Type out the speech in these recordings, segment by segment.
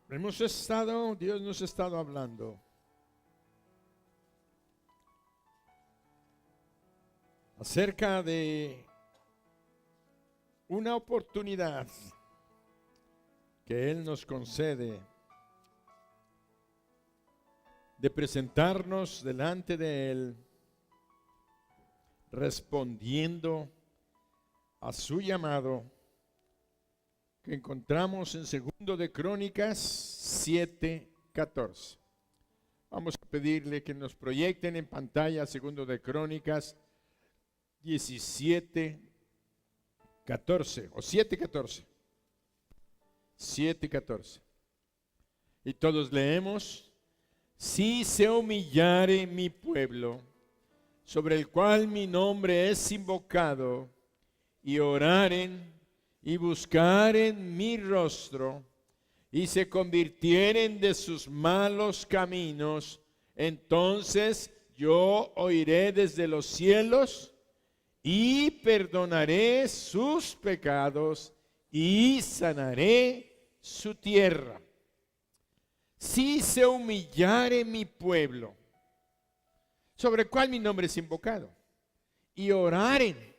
Dios nos ha estado hablando acerca de una oportunidad que Él nos concede de presentarnos delante de Él, respondiendo a su llamado que encontramos en 2 de Crónicas 7:14. Vamos a pedirle que nos proyecten en pantalla 2 de Crónicas 17:14 o 7:14. 7:14. Y todos leemos: si se humillare mi pueblo, sobre el cual mi nombre es invocado, y oraren y buscaren mi rostro, y se convirtieren de sus malos caminos, entonces yo oiré desde los cielos y perdonaré sus pecados y sanaré su tierra. Si se humillare mi pueblo, sobre el cual mi nombre es invocado, y oraren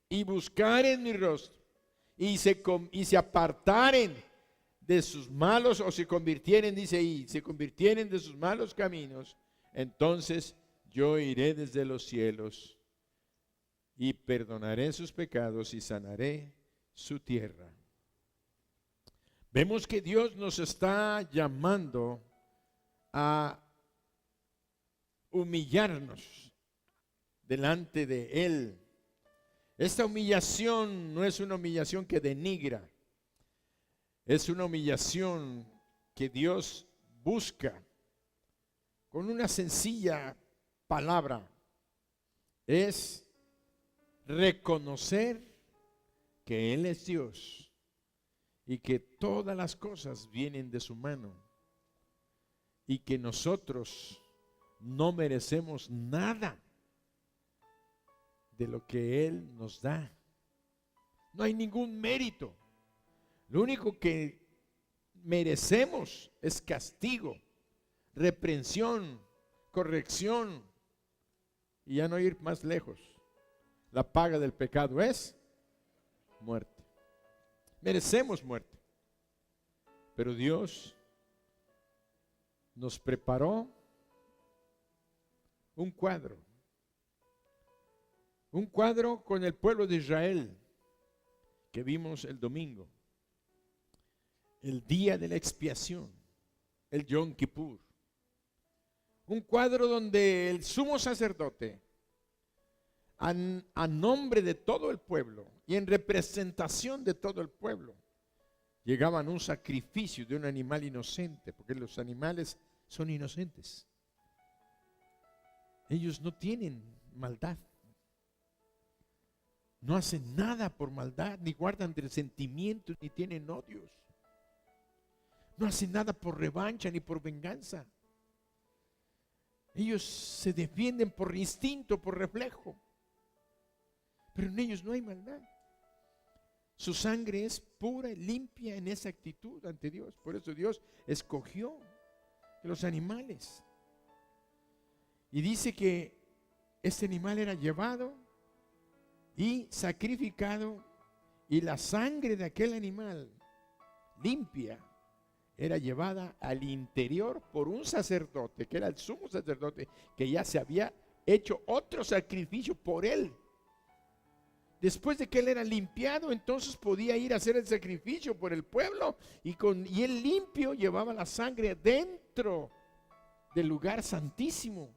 y buscaren mi rostro, y se apartaren de sus malos, o se convirtieren, dice ahí, se convirtieren de sus malos caminos, entonces yo iré desde los cielos y perdonaré sus pecados y sanaré su tierra. Vemos que Dios nos está llamando a humillarnos delante de Él. Esta humillación no es una humillación que denigra, es una humillación que Dios busca con una sencilla palabra. Es reconocer que Él es Dios y que todas las cosas vienen de su mano y que nosotros no merecemos nada de lo que Él nos da. No hay ningún mérito. Lo único que merecemos es castigo, reprensión, corrección, y ya no ir más lejos. La paga del pecado es muerte. Merecemos muerte. Pero Dios nos preparó un cuadro con el pueblo de Israel que vimos el domingo, el día de la expiación, el Yom Kippur. Un cuadro donde el sumo sacerdote, a nombre de todo el pueblo y en representación de todo el pueblo, llegaban a un sacrificio de un animal inocente, porque los animales son inocentes. Ellos no tienen maldad. No hacen nada por maldad, ni guardan resentimientos, ni tienen odios. No hacen nada por revancha, ni por venganza. Ellos se defienden por instinto, por reflejo. Pero en ellos no hay maldad. Su sangre es pura y limpia en esa actitud ante Dios. Por eso Dios escogió los animales. Y dice que este animal era llevado y sacrificado, y la sangre de aquel animal limpia era llevada al interior por un sacerdote, que era el sumo sacerdote, que ya se había hecho otro sacrificio por él. Después de que él era limpiado, entonces podía ir a hacer el sacrificio por el pueblo, y él limpio llevaba la sangre dentro del lugar santísimo,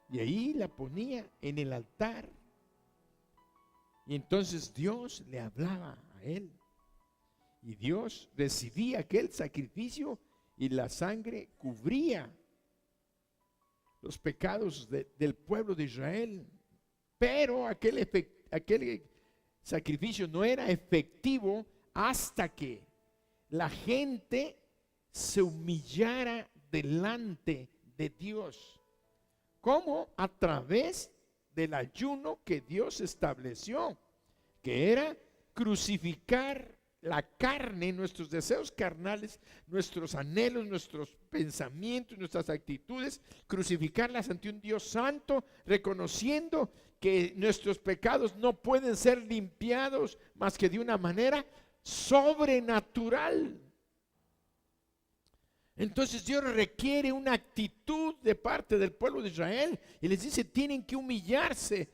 y ahí la ponía en el altar. Y entonces Dios le hablaba a él, y Dios recibía aquel sacrificio, y la sangre cubría los pecados del pueblo de Israel. Pero aquel sacrificio no era efectivo hasta que la gente se humillara delante de Dios. ¿Cómo? A través del ayuno que Dios estableció, que era crucificar la carne, nuestros deseos carnales, nuestros anhelos, nuestros pensamientos, nuestras actitudes, crucificarlas ante un Dios santo, reconociendo que nuestros pecados no pueden ser limpiados más que de una manera sobrenatural. Entonces Dios requiere una actitud de parte del pueblo de Israel y les dice, tienen que humillarse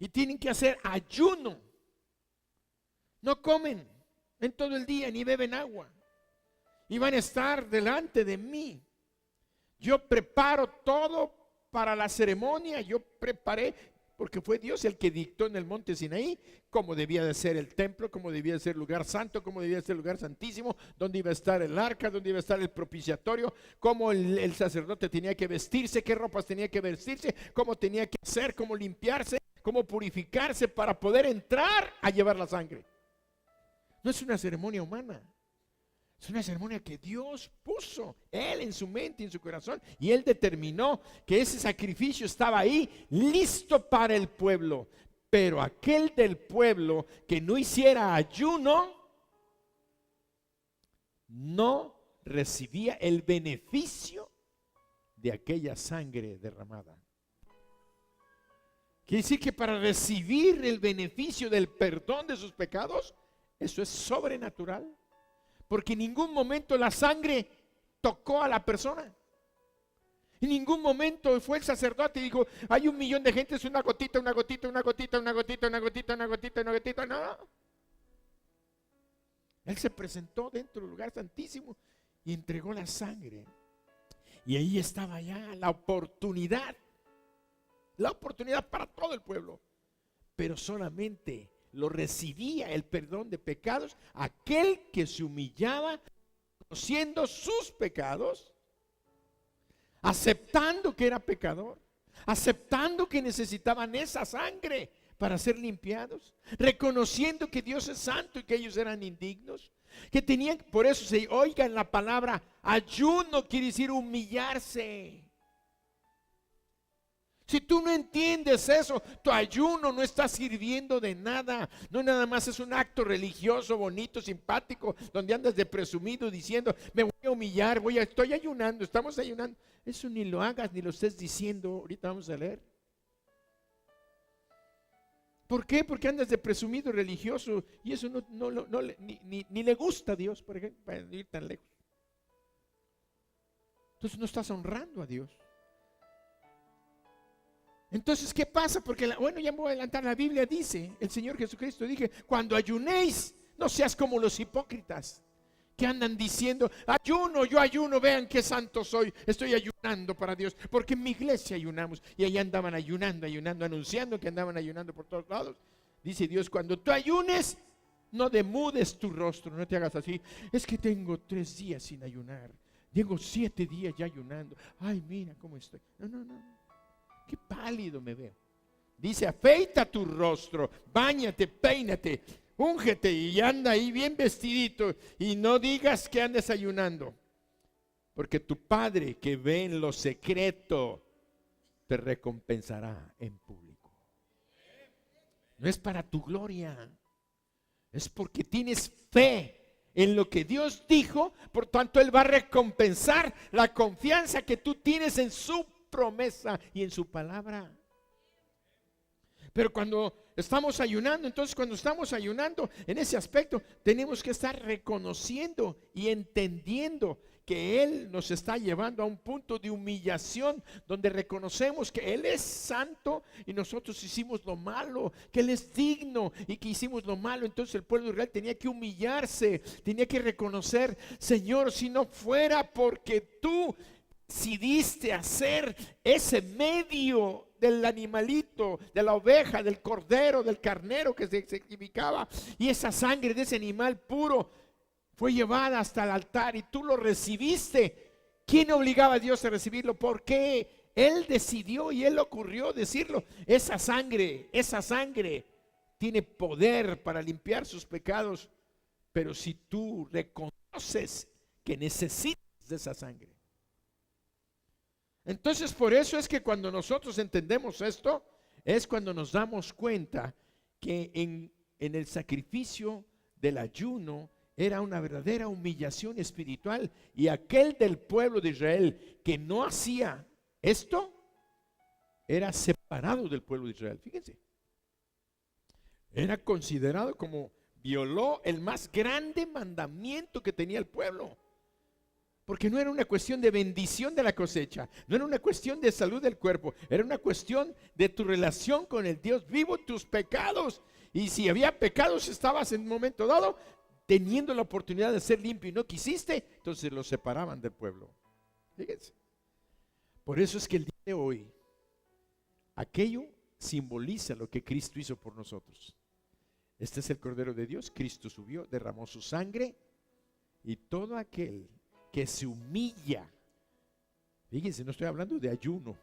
y tienen que hacer ayuno. No comen en todo el día ni beben agua y van a estar delante de mí. Yo preparo todo para la ceremonia. Yo preparé, porque fue Dios el que dictó en el monte Sinaí cómo debía de ser el templo, cómo debía de ser el lugar santo, cómo debía de ser el lugar santísimo, dónde iba a estar el arca, dónde iba a estar el propiciatorio, cómo el sacerdote tenía que vestirse, qué ropas tenía que vestirse, cómo tenía que hacer, cómo limpiarse, cómo purificarse para poder entrar a llevar la sangre. No es una ceremonia humana, es una ceremonia que Dios puso, Él en su mente y en su corazón, y Él determinó que ese sacrificio estaba ahí, listo para el pueblo. Pero aquel del pueblo que no hiciera ayuno, no recibía el beneficio de aquella sangre derramada. Quiere decir que para recibir el beneficio del perdón de sus pecados, eso es sobrenatural, porque en ningún momento la sangre tocó a la persona. En ningún momento fue el sacerdote y dijo, hay 1 millón de gente, es una gotita, una gotita, una gotita, una gotita, una gotita, una gotita, una gotita. No. Él se presentó dentro del lugar santísimo y entregó la sangre. Y ahí estaba ya la oportunidad para todo el pueblo. Pero solamente lo recibía el perdón de pecados aquel que se humillaba, conociendo sus pecados, aceptando que era pecador, aceptando que necesitaban esa sangre para ser limpiados, reconociendo que Dios es santo y que ellos eran indignos, que tenían, por eso se oigan la palabra ayuno, quiere decir humillarse. Si tú no entiendes eso, tu ayuno no está sirviendo de nada. No nada más es un acto religioso, bonito, simpático, donde andas de presumido diciendo, me voy a humillar, estoy ayunando, estamos ayunando. Eso ni lo hagas, ni lo estés diciendo. Ahorita vamos a leer. ¿Por qué? Porque andas de presumido religioso y eso ni le gusta a Dios, por ejemplo, para ir tan lejos. Entonces no estás honrando a Dios. Entonces, ¿qué pasa? Porque, ya me voy a adelantar, la Biblia dice, el Señor Jesucristo dije, cuando ayunéis, no seas como los hipócritas, que andan diciendo, yo ayuno, vean qué santo soy, estoy ayunando para Dios, porque en mi iglesia ayunamos, y allá andaban ayunando, anunciando que andaban ayunando por todos lados. Dice Dios, cuando tú ayunes, no demudes tu rostro, no te hagas así, es que tengo 3 días sin ayunar, llego 7 días ya ayunando, ay mira cómo estoy, no. Qué pálido me veo. Dice, afeita tu rostro, báñate, peínate, úngete y anda ahí bien vestidito y no digas que andes ayunando. Porque tu Padre que ve en lo secreto te recompensará en público. No es para tu gloria, es porque tienes fe en lo que Dios dijo, por tanto Él va a recompensar la confianza que tú tienes en su promesa y en su palabra. Pero cuando estamos ayunando, en ese aspecto tenemos que estar reconociendo y entendiendo que Él nos está llevando a un punto de humillación donde reconocemos que Él es santo y nosotros hicimos lo malo, que Él es digno y que hicimos lo malo. Entonces el pueblo de Israel tenía que humillarse, tenía que reconocer, Señor, si no fuera porque tú decidiste hacer ese medio del animalito, de la oveja, del cordero, del carnero que se sacrificaba, y esa sangre de ese animal puro fue llevada hasta el altar y tú lo recibiste. ¿Quién obligaba a Dios a recibirlo? Porque Él decidió y Él ocurrió decirlo. Esa sangre tiene poder para limpiar sus pecados, pero si tú reconoces que necesitas de esa sangre. Entonces, por eso es que cuando nosotros entendemos esto, es cuando nos damos cuenta que en el sacrificio del ayuno era una verdadera humillación espiritual, y aquel del pueblo de Israel que no hacía esto era separado del pueblo de Israel. Fíjense, era considerado como violó el más grande mandamiento que tenía el pueblo, porque no era una cuestión de bendición de la cosecha, no era una cuestión de salud del cuerpo, era una cuestión de tu relación con el Dios vivo, tus pecados. Y si había pecados, estabas en un momento dado teniendo la oportunidad de ser limpio y no quisiste, entonces los separaban del pueblo. Fíjense. Por eso es que el día de hoy, aquello simboliza lo que Cristo hizo por nosotros. Este es el Cordero de Dios. Cristo subió, derramó su sangre, y todo aquel que se humilla, fíjense, no estoy hablando de ayuno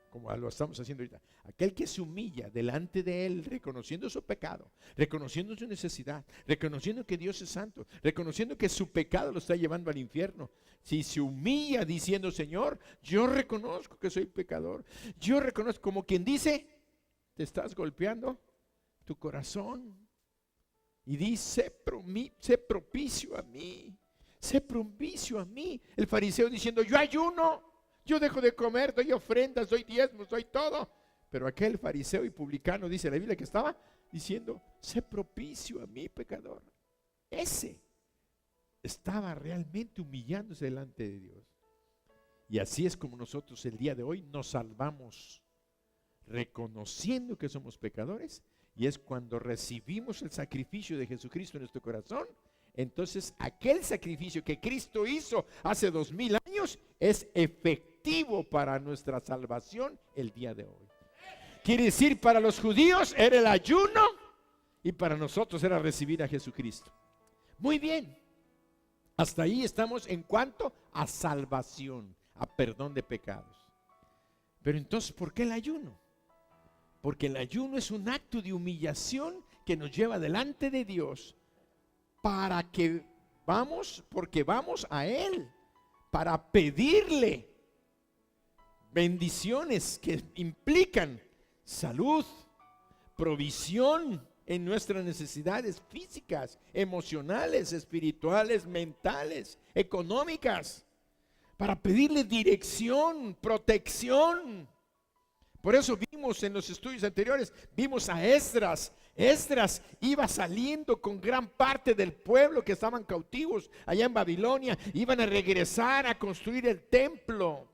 como lo estamos haciendo ahorita, aquel que se humilla delante de Él, reconociendo su pecado, reconociendo su necesidad, reconociendo que Dios es santo, reconociendo que su pecado lo está llevando al infierno. Si se humilla diciendo: Señor, yo reconozco que soy pecador, yo reconozco, como quien dice, te estás golpeando tu corazón y dice: sé propicio a mí, sé propicio a mí. El fariseo diciendo: yo ayuno, yo dejo de comer, doy ofrendas, doy diezmos, doy todo. Pero aquel fariseo y publicano, dice la Biblia, que estaba diciendo: sé propicio a mí, pecador. Ese estaba realmente humillándose delante de Dios. Y así es como nosotros el día de hoy nos salvamos, reconociendo que somos pecadores. Y es cuando recibimos el sacrificio de Jesucristo en nuestro corazón. Entonces aquel sacrificio que Cristo hizo hace 2000 años es efectivo para nuestra salvación el día de hoy. Quiere decir, para los judíos era el ayuno, y para nosotros era recibir a Jesucristo. Muy bien, hasta ahí estamos en cuanto a salvación, a perdón de pecados. Pero entonces, ¿por qué el ayuno? Porque el ayuno es un acto de humillación que nos lleva delante de Dios, porque vamos a Él para pedirle bendiciones que implican salud, provisión en nuestras necesidades físicas, emocionales, espirituales, mentales, económicas, para pedirle dirección, protección. Por eso vimos en los estudios anteriores, vimos a Esdras. Esdras iba saliendo con gran parte del pueblo que estaban cautivos allá en Babilonia. Iban a regresar a construir el templo.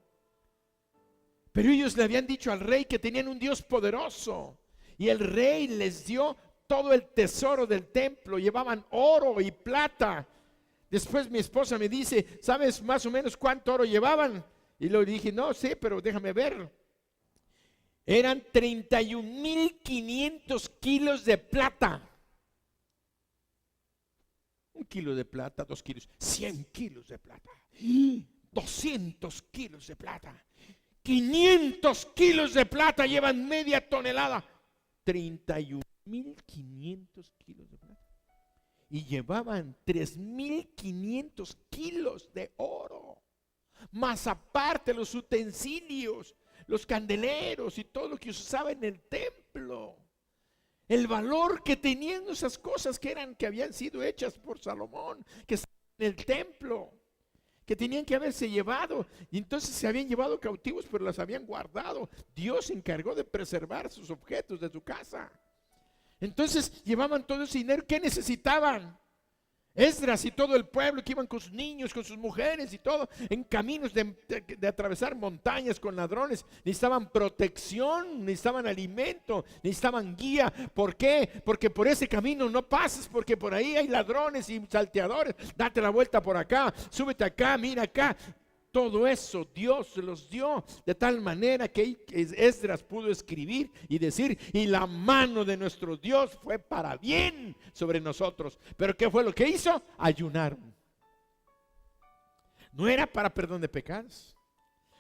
Pero ellos le habían dicho al rey que tenían un Dios poderoso, y el rey les dio todo el tesoro del templo. Llevaban oro y plata. Después mi esposa me dice: ¿sabes más o menos cuánto oro llevaban? Y le dije: no sé, pero déjame ver. Eran 31,500 kilos de plata. 1 kilo de plata, 2 kilos, 100 kilos de plata, 200 kilos de plata, 500 kilos de plata, llevan media tonelada. 31,500 kilos de plata. Y llevaban 3,500 kilos de oro, más aparte los utensilios, los candeleros y todo lo que se usaba en el templo. El valor que tenían esas cosas que habían sido hechas por Salomón, que estaban en el templo, que tenían que haberse llevado. Y entonces se habían llevado cautivos, pero las habían guardado. Dios se encargó de preservar sus objetos de su casa. Entonces llevaban todo ese dinero. ¿Qué necesitaban? Esdras y todo el pueblo que iban con sus niños, con sus mujeres y todo, en caminos de atravesar montañas con ladrones, necesitaban protección, necesitaban alimento, necesitaban guía. ¿Por qué? Porque por ese camino no pases, porque por ahí hay ladrones y salteadores. Date la vuelta por acá, súbete acá, mira acá. Todo eso Dios se los dio de tal manera que Esdras pudo escribir y decir: y la mano de nuestro Dios fue para bien sobre nosotros. Pero ¿qué fue lo que hizo? Ayunaron. No era para perdón de pecados,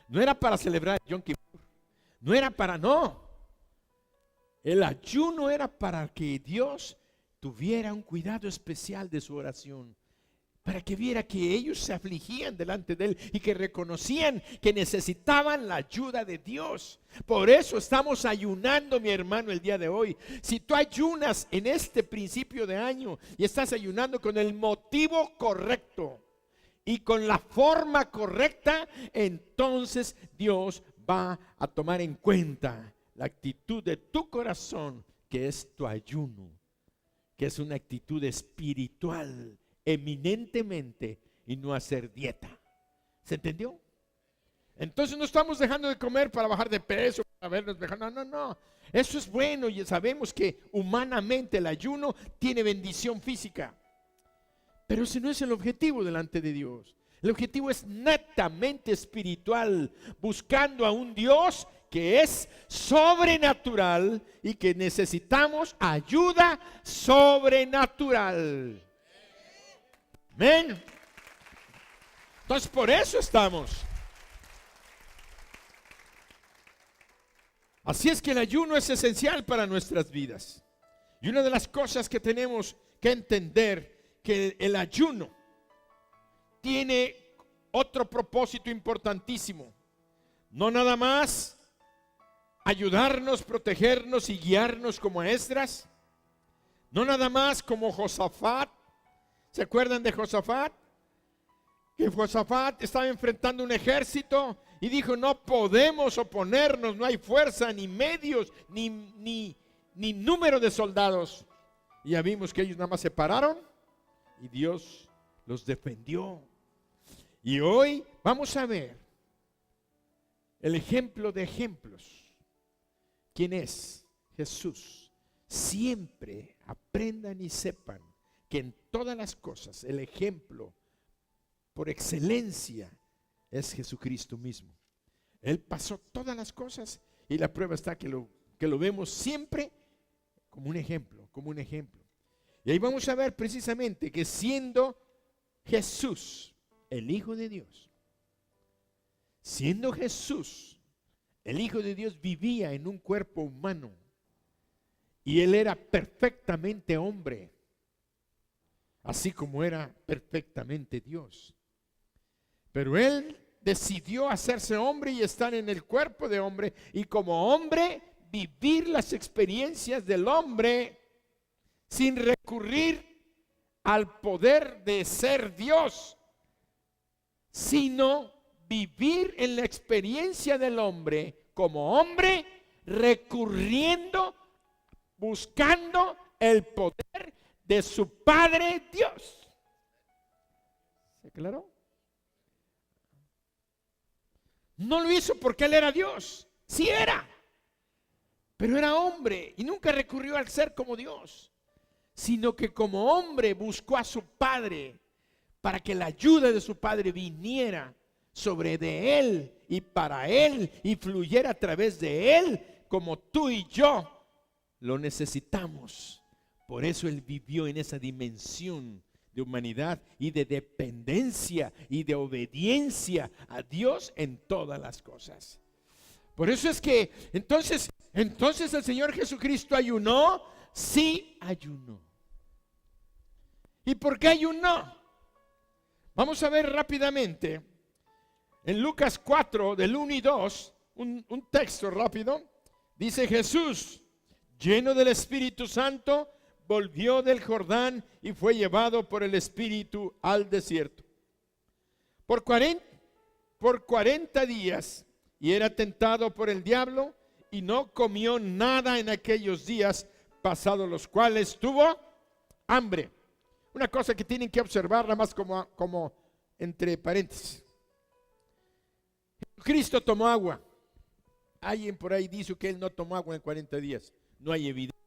no era para celebrar Yom Kippur, no era para, no. El ayuno era para que Dios tuviera un cuidado especial de su oración, para que viera que ellos se afligían delante de Él y que reconocían que necesitaban la ayuda de Dios. Por eso estamos ayunando, mi hermano, el día de hoy. Si tú ayunas en este principio de año y estás ayunando con el motivo correcto y con la forma correcta, entonces Dios va a tomar en cuenta la actitud de tu corazón, que es tu ayuno, que es una actitud espiritual eminentemente, y no hacer dieta. ¿Se entendió? Entonces no estamos dejando de comer para bajar de peso, para vernos mejor. No, no, no. Eso es bueno y sabemos que humanamente el ayuno tiene bendición física. Pero ese no es el objetivo delante de Dios. El objetivo es netamente espiritual, buscando a un Dios que es sobrenatural y que necesitamos ayuda sobrenatural. Amén. Entonces por eso estamos. Así es que el ayuno es esencial para nuestras vidas. Y una de las cosas que tenemos que entender, que el ayuno tiene otro propósito importantísimo. No nada más ayudarnos, protegernos y guiarnos como Esdras. No nada más como Josafat. ¿Se acuerdan de Josafat? Que Josafat estaba enfrentando un ejército y dijo: no podemos oponernos, no hay fuerza, ni medios, ni número de soldados. Y ya vimos que ellos nada más se pararon y Dios los defendió. Y hoy vamos a ver el ejemplo de ejemplos. ¿Quién es? Jesús. Siempre aprendan y sepan que en todas las cosas el ejemplo por excelencia es Jesucristo mismo. Él pasó todas las cosas y la prueba está que lo vemos siempre como un ejemplo, como un ejemplo. Y ahí vamos a ver precisamente que siendo Jesús el Hijo de Dios, siendo Jesús el Hijo de Dios, vivía en un cuerpo humano y Él era perfectamente hombre, así como era perfectamente Dios. Pero Él decidió hacerse hombre y estar en el cuerpo de hombre, y como hombre vivir las experiencias del hombre sin recurrir al poder de ser Dios, sino vivir en la experiencia del hombre como hombre, recurriendo, buscando el poder de su Padre Dios. ¿Se aclaró? No lo hizo porque Él era Dios. Sí era, pero era hombre y nunca recurrió al ser como Dios, sino que como hombre buscó a su Padre para que la ayuda de su Padre viniera sobre de Él y para Él y fluyera a través de Él, como tú y yo lo necesitamos. Por eso Él vivió en esa dimensión de humanidad y de dependencia y de obediencia a Dios en todas las cosas. Por eso es que entonces el Señor Jesucristo ayunó. Sí, ayunó. ¿Y por qué ayunó? Vamos a ver rápidamente en Lucas 4 del 1 y 2 un texto rápido. Dice: Jesús, lleno del Espíritu Santo, volvió del Jordán y fue llevado por el Espíritu al desierto por 40 días, y era tentado por el diablo, y no comió nada en aquellos días, pasados los cuales tuvo hambre. Una cosa que tienen que observar nada más como entre paréntesis: Cristo tomó agua. Alguien por ahí dice que Él no tomó agua en 40 días. No hay evidencia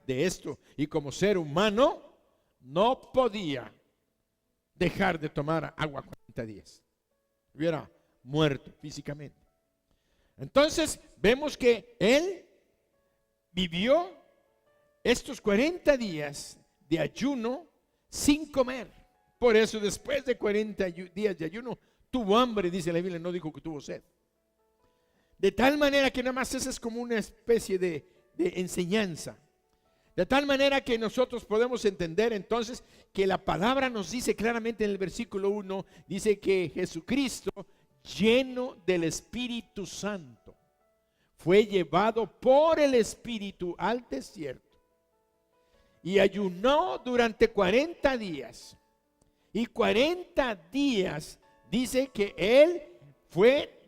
de esto, y como ser humano no podía dejar de tomar agua 40 días, hubiera muerto físicamente. Entonces vemos que Él vivió estos 40 días de ayuno sin comer. Por eso después de 40 días de ayuno tuvo hambre, dice la Biblia, no dijo que tuvo sed. De tal manera que nada más esa es como una especie de enseñanza De tal manera que nosotros podemos entender entonces que la palabra nos dice claramente en el versículo 1, dice que Jesucristo, lleno del Espíritu Santo, fue llevado por el Espíritu al desierto y ayunó durante 40 días. Y 40 días dice que él fue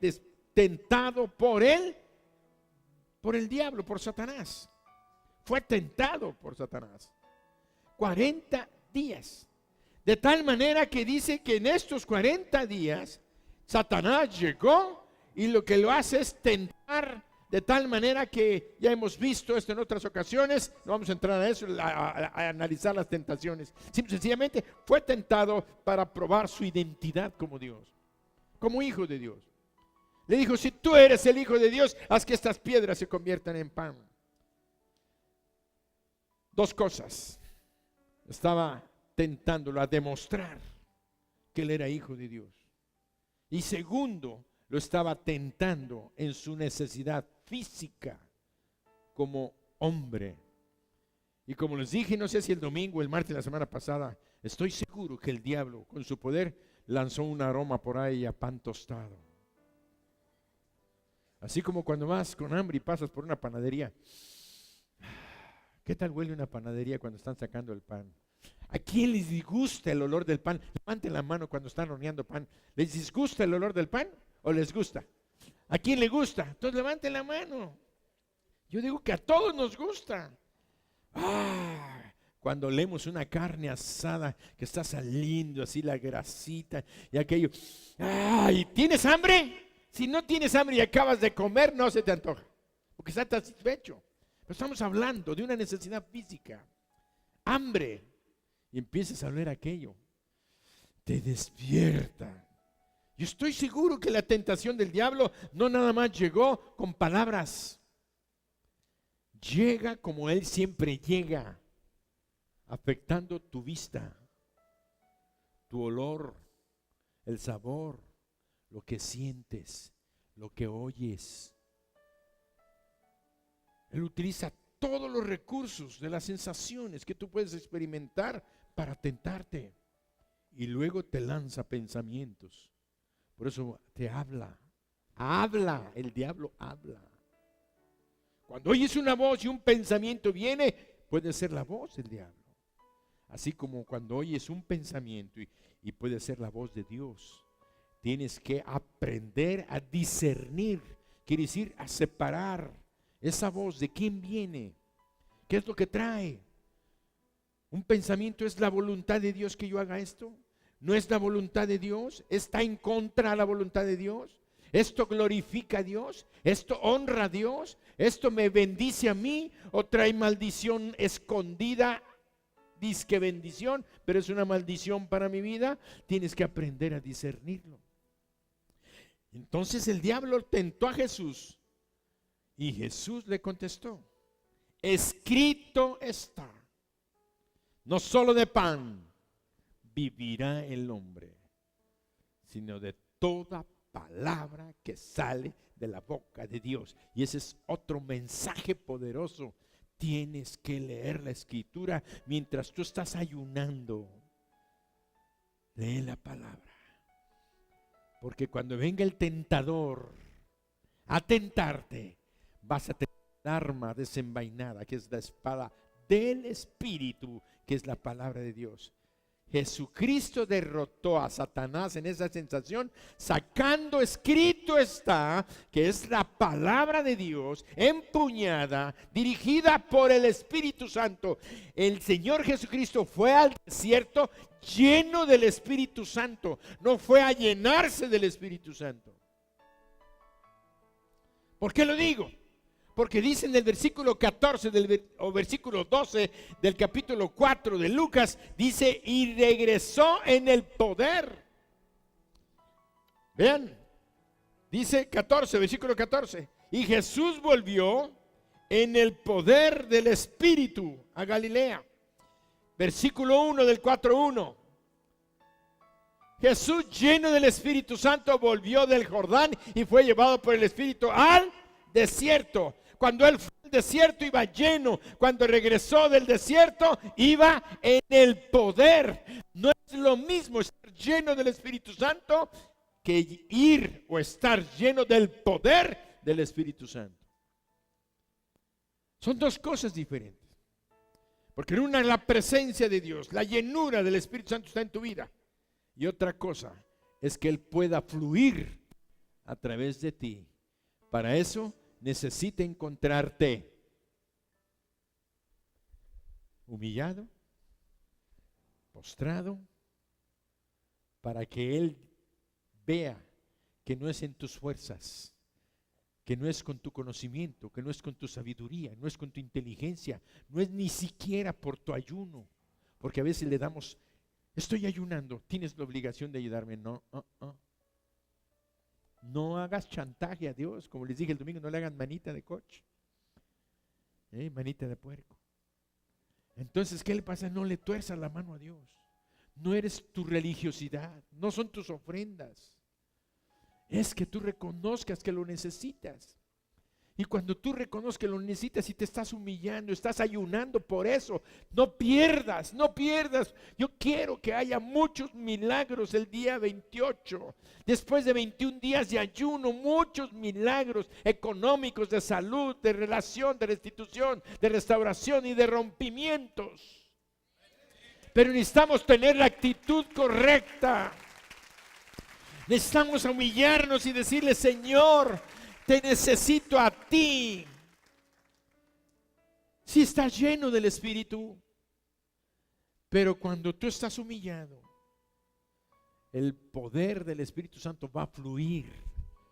tentado por el diablo, por Satanás. Fue tentado por Satanás. 40 días. De tal manera que dice que en estos 40 días Satanás llegó y lo que lo hace es tentar, de tal manera que ya hemos visto esto en otras ocasiones. No vamos a entrar a eso, a analizar las tentaciones. Sencillamente fue tentado para probar su identidad como Dios, como hijo de Dios. Le dijo: si tú eres el hijo de Dios, haz que estas piedras se conviertan en pan. Dos cosas. Estaba tentándolo a demostrar que él era hijo de Dios. Y segundo, lo estaba tentando en su necesidad física como hombre. Y como les dije, no sé si el domingo o el martes de la semana pasada, estoy seguro que el diablo con su poder lanzó un aroma por ahí a pan tostado. Así como cuando vas con hambre y pasas por una panadería. ¿Qué tal huele una panadería cuando están sacando el pan? ¿A quién les disgusta el olor del pan? Levanten la mano cuando están horneando pan. ¿Les disgusta el olor del pan o les gusta? ¿A quién le gusta? Entonces levanten la mano. Yo digo que a todos nos gusta. Cuando olemos una carne asada que está saliendo así la grasita y aquello. ¿Y tienes hambre? Si no tienes hambre y acabas de comer, no se te antoja, porque estás satisfecho. Pero estamos hablando de una necesidad física, hambre, y empiezas a oler aquello, te despierta. Yo estoy seguro que la tentación del diablo no nada más llegó con palabras, llega como él siempre llega, afectando tu vista, tu olor, el sabor, lo que sientes, lo que oyes. Él utiliza todos los recursos de las sensaciones que tú puedes experimentar para tentarte. Y luego te lanza pensamientos. Por eso te habla. El diablo habla. Cuando oyes una voz y un pensamiento viene, puede ser la voz del diablo. Así como cuando oyes un pensamiento y puede ser la voz de Dios. Tienes que aprender a discernir, quiere decir a separar esa voz de quién viene, qué es lo que trae. Un pensamiento es la voluntad de Dios que yo haga esto, no es la voluntad de Dios, está en contra de la voluntad de Dios, esto glorifica a Dios, esto honra a Dios, esto me bendice a mí o trae maldición escondida. Dizque bendición, pero es una maldición para mi vida. Tienes que aprender a discernirlo. Entonces el diablo tentó a Jesús y Jesús le contestó: escrito está, no solo de pan vivirá el hombre, sino de toda palabra que sale de la boca de Dios. Y ese es otro mensaje poderoso. Tienes que leer la escritura mientras tú estás ayunando. Lee la palabra. Porque cuando venga el tentador a tentarte, vas a tener el arma desenvainada, que es la espada del Espíritu, que es la palabra de Dios. Jesucristo derrotó a Satanás en esa sensación, sacando escrito está, que es la palabra de Dios, empuñada, dirigida por el Espíritu Santo. El Señor Jesucristo fue al desierto lleno del Espíritu Santo, no fue a llenarse del Espíritu Santo. ¿Por qué lo digo? Porque dice en el versículo 14 o versículo 12 del capítulo 4 de Lucas, dice, y regresó en el poder. Vean, dice 14, versículo 14, y Jesús volvió en el poder del Espíritu a Galilea. Versículo 1 del 4:1. Jesús, lleno del Espíritu Santo, volvió del Jordán y fue llevado por el Espíritu al desierto. Cuando él fue al desierto iba lleno. Cuando regresó del desierto iba en el poder. No es lo mismo estar lleno del Espíritu Santo que ir o estar lleno del poder del Espíritu Santo. Son dos cosas diferentes. Porque en una, la presencia de Dios, la llenura del Espíritu Santo está en tu vida. Y otra cosa es que Él pueda fluir a través de ti. Para eso necesita encontrarte humillado, postrado, para que Él vea que no es en tus fuerzas, que no es con tu conocimiento, que no es con tu sabiduría, no es con tu inteligencia, no es ni siquiera por tu ayuno, porque a veces le damos, estoy ayunando, tienes la obligación de ayudarme. No, no hagas chantaje a Dios, como les dije el domingo, no le hagan manita de coche, manita de puerco. Entonces, ¿qué le pasa? No le tuerzas la mano a Dios. No eres tu religiosidad, no son tus ofrendas. Es que tú reconozcas que lo necesitas. Y cuando tú reconozcas que lo necesitas y te estás humillando, estás ayunando por eso, no pierdas. Yo quiero que haya muchos milagros el día 28. Después de 21 días de ayuno, muchos milagros económicos, de salud, de relación, de restitución, de restauración y de rompimientos. Pero necesitamos tener la actitud correcta. Necesitamos humillarnos y decirle: Señor, te necesito a ti. Si estás lleno del Espíritu, pero cuando tú estás humillado, el poder del Espíritu Santo va a fluir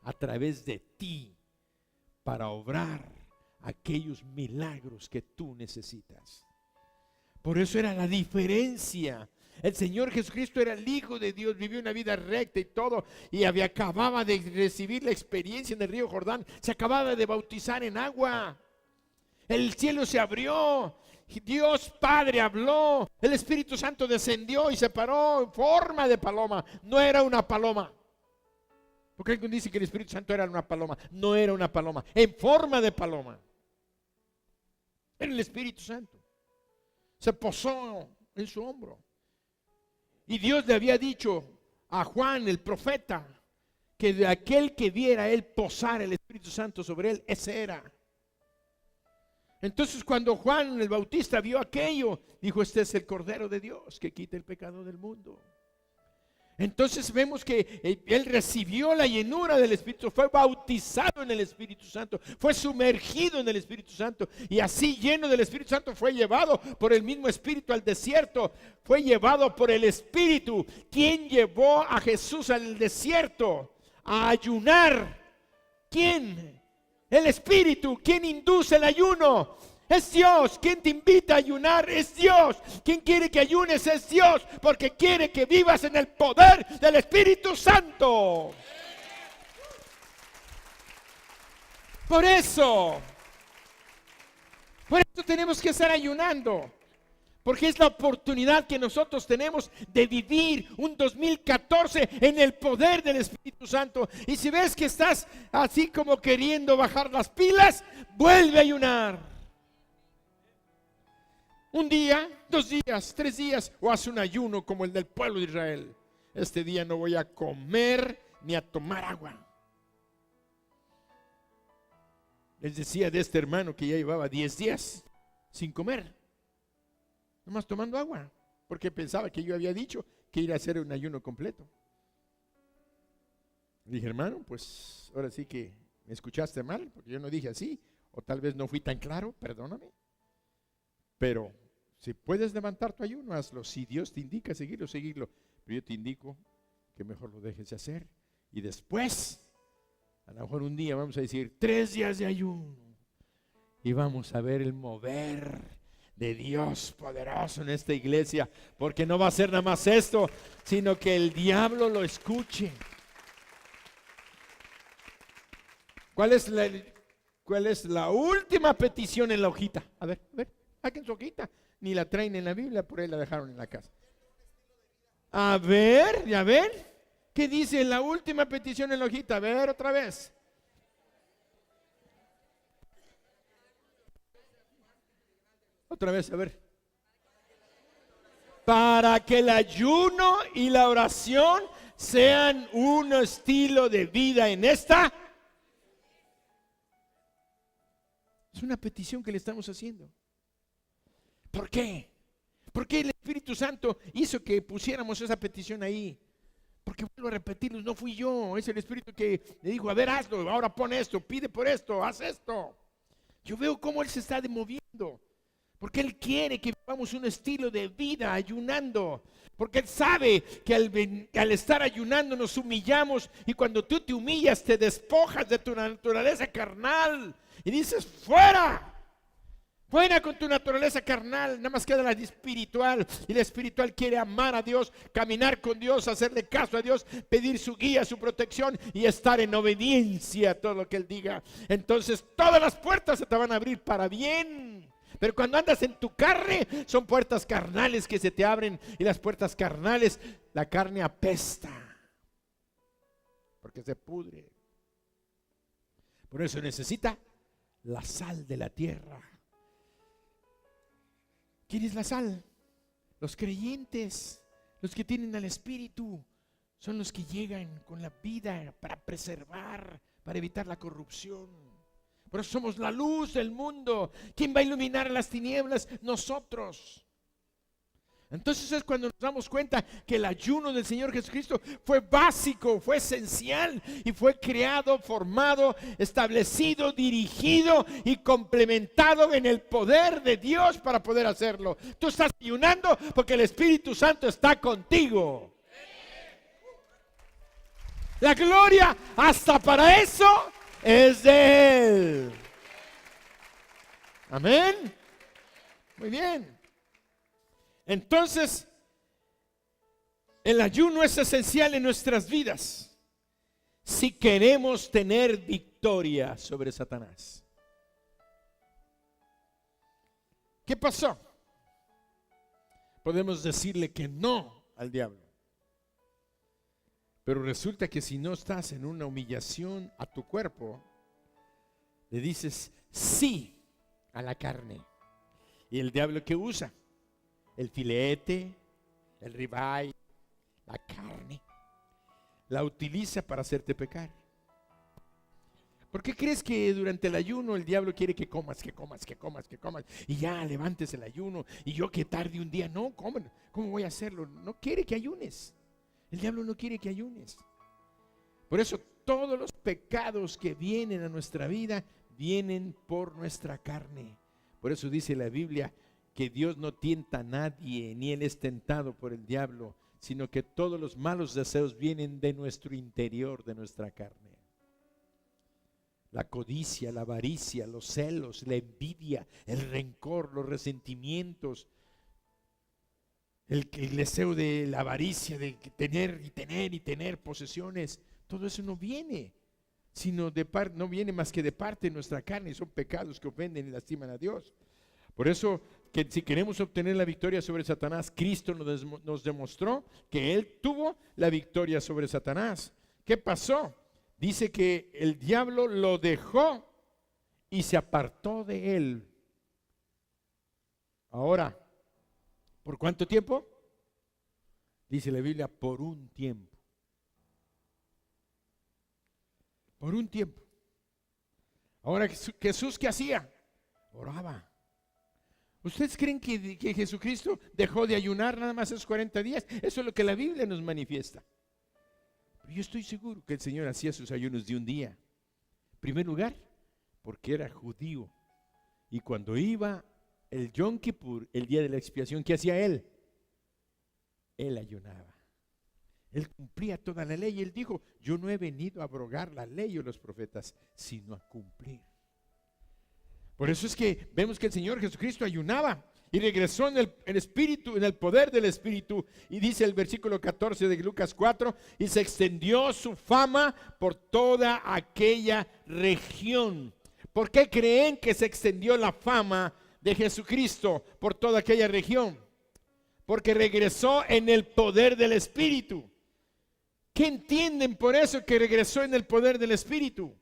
a través de ti para obrar aquellos milagros que tú necesitas. Por eso era la diferencia. El Señor Jesucristo era el Hijo de Dios, vivió una vida recta y todo, y acababa de recibir la experiencia en el río Jordán, se acababa de bautizar en agua, el cielo se abrió, Dios Padre habló, el Espíritu Santo descendió y se paró en forma de paloma. No era una paloma, porque alguien dice que el Espíritu Santo era una paloma. No era una paloma, en forma de paloma. Era el Espíritu Santo, se posó en su hombro. Y Dios le había dicho a Juan el profeta que de aquel que viera a él posar el Espíritu Santo sobre él, ese era. Entonces cuando Juan el Bautista vio aquello, dijo: este es el Cordero de Dios que quita el pecado del mundo. Entonces vemos que él recibió la llenura del Espíritu, fue bautizado en el Espíritu Santo, fue sumergido en el Espíritu Santo, y así lleno del Espíritu Santo fue llevado por el mismo Espíritu al desierto. Fue llevado por el Espíritu. ¿Quién llevó a Jesús al desierto a ayunar? ¿Quién? El Espíritu. ¿Quién induce el ayuno? Es Dios. Quien te invita a ayunar es Dios. Quien quiere que ayunes es Dios, porque quiere que vivas en el poder del Espíritu Santo. Por eso tenemos que estar ayunando, porque es la oportunidad que nosotros tenemos de vivir un 2014 en el poder del Espíritu Santo. Y si ves que estás así como queriendo bajar las pilas, vuelve a ayunar. Un día, 2 días, 3 días, o haz un ayuno como el del pueblo de Israel. Este día no voy a comer ni a tomar agua. Les decía de este hermano que ya llevaba 10 días sin comer, nomás tomando agua, porque pensaba que yo había dicho que iba a hacer un ayuno completo. Le dije: hermano, pues ahora sí que me escuchaste mal, porque yo no dije así, o tal vez no fui tan claro, perdóname. Pero si puedes levantar tu ayuno, hazlo. Si Dios te indica seguirlo, seguirlo. Pero yo te indico que mejor lo dejes de hacer. Y después, a lo mejor un día vamos a decir 3 días de ayuno. Y vamos a ver el mover de Dios poderoso en esta iglesia. Porque no va a ser nada más esto, sino que el diablo lo escuche. ¿Cuál es la última petición en la hojita? A ver, saquen su hojita. Ni la traen en la Biblia, por ahí la dejaron en la casa. A ver, ¿qué dice la última petición en la hojita? A ver, otra vez. Otra vez, a ver. Para que el ayuno y la oración sean un estilo de vida en esta. Es una petición que le estamos haciendo. ¿Por qué? ¿Por qué el Espíritu Santo hizo que pusiéramos esa petición ahí? Porque vuelvo a repetirlo, no fui yo, es el Espíritu que le dijo, a ver, hazlo, ahora pon esto, pide por esto, haz esto. Yo veo cómo Él se está moviendo, porque Él quiere que vivamos un estilo de vida ayunando, porque Él sabe que al estar ayunando nos humillamos, y cuando tú te humillas te despojas de tu naturaleza carnal y dices, fuera. Fuera con tu naturaleza carnal, nada más queda la espiritual, y la espiritual quiere amar a Dios, caminar con Dios, hacerle caso a Dios, pedir su guía, su protección y estar en obediencia a todo lo que Él diga. Entonces todas las puertas se te van a abrir para bien. Pero cuando andas en tu carne, son puertas carnales que se te abren, y las puertas carnales, la carne apesta, porque se pudre. Por eso necesita la sal de la tierra. ¿Quién es la sal? Los creyentes, los que tienen al Espíritu, son los que llegan con la vida para preservar, para evitar la corrupción. Por eso somos la luz del mundo. ¿Quién va a iluminar las tinieblas? Nosotros. Entonces es cuando nos damos cuenta que el ayuno del Señor Jesucristo fue básico, fue esencial, y fue creado, formado, establecido, dirigido y complementado en el poder de Dios para poder hacerlo. Tú estás ayunando porque el Espíritu Santo está contigo. La gloria hasta para eso es de Él. Amén. Muy bien. Entonces, el ayuno es esencial en nuestras vidas si queremos tener victoria sobre Satanás. ¿Qué pasó? Podemos decirle que no al diablo, pero resulta que si no estás en una humillación a tu cuerpo, le dices sí a la carne. ¿Y el diablo qué usa? El filete, el ribeye, la carne, la utiliza para hacerte pecar. ¿Por qué crees que durante el ayuno el diablo quiere que comas, y ya levantes el ayuno, y yo que tarde un día? No, ¿cómo voy a hacerlo? No quiere que ayunes. El diablo no quiere que ayunes. Por eso todos los pecados que vienen a nuestra vida vienen por nuestra carne. Por eso dice la Biblia que Dios no tienta a nadie, ni Él es tentado por el diablo, sino que todos los malos deseos vienen de nuestro interior, de nuestra carne. La codicia, la avaricia, los celos, la envidia, el rencor, los resentimientos, el deseo de la avaricia, de tener posesiones, todo eso no viene, no viene más que de parte de nuestra carne, y son pecados que ofenden y lastiman a Dios. Por eso, que si queremos obtener la victoria sobre Satanás, Cristo nos demostró que Él tuvo la victoria sobre Satanás. ¿Qué pasó? Dice que el diablo lo dejó y se apartó de Él. Ahora, ¿por cuánto tiempo? Dice la Biblia, por un tiempo. Por un tiempo. Ahora, Jesús, ¿qué hacía? Oraba. ¿Ustedes creen que Jesucristo dejó de ayunar nada más esos 40 días? Eso es lo que la Biblia nos manifiesta. Pero yo estoy seguro que el Señor hacía sus ayunos de un día. En primer lugar, porque era judío. Y cuando iba el Yom Kippur, el día de la expiación, ¿qué hacía Él? Él ayunaba. Él cumplía toda la ley. Él dijo, yo no he venido a abrogar la ley o los profetas, sino a cumplir. Por eso es que vemos que el Señor Jesucristo ayunaba y regresó en el Espíritu, en el poder del Espíritu. Y dice el versículo 14 de Lucas 4, y se extendió su fama por toda aquella región. ¿Por qué creen que se extendió la fama de Jesucristo por toda aquella región? Porque regresó en el poder del Espíritu. ¿Qué entienden por eso que regresó en el poder del Espíritu?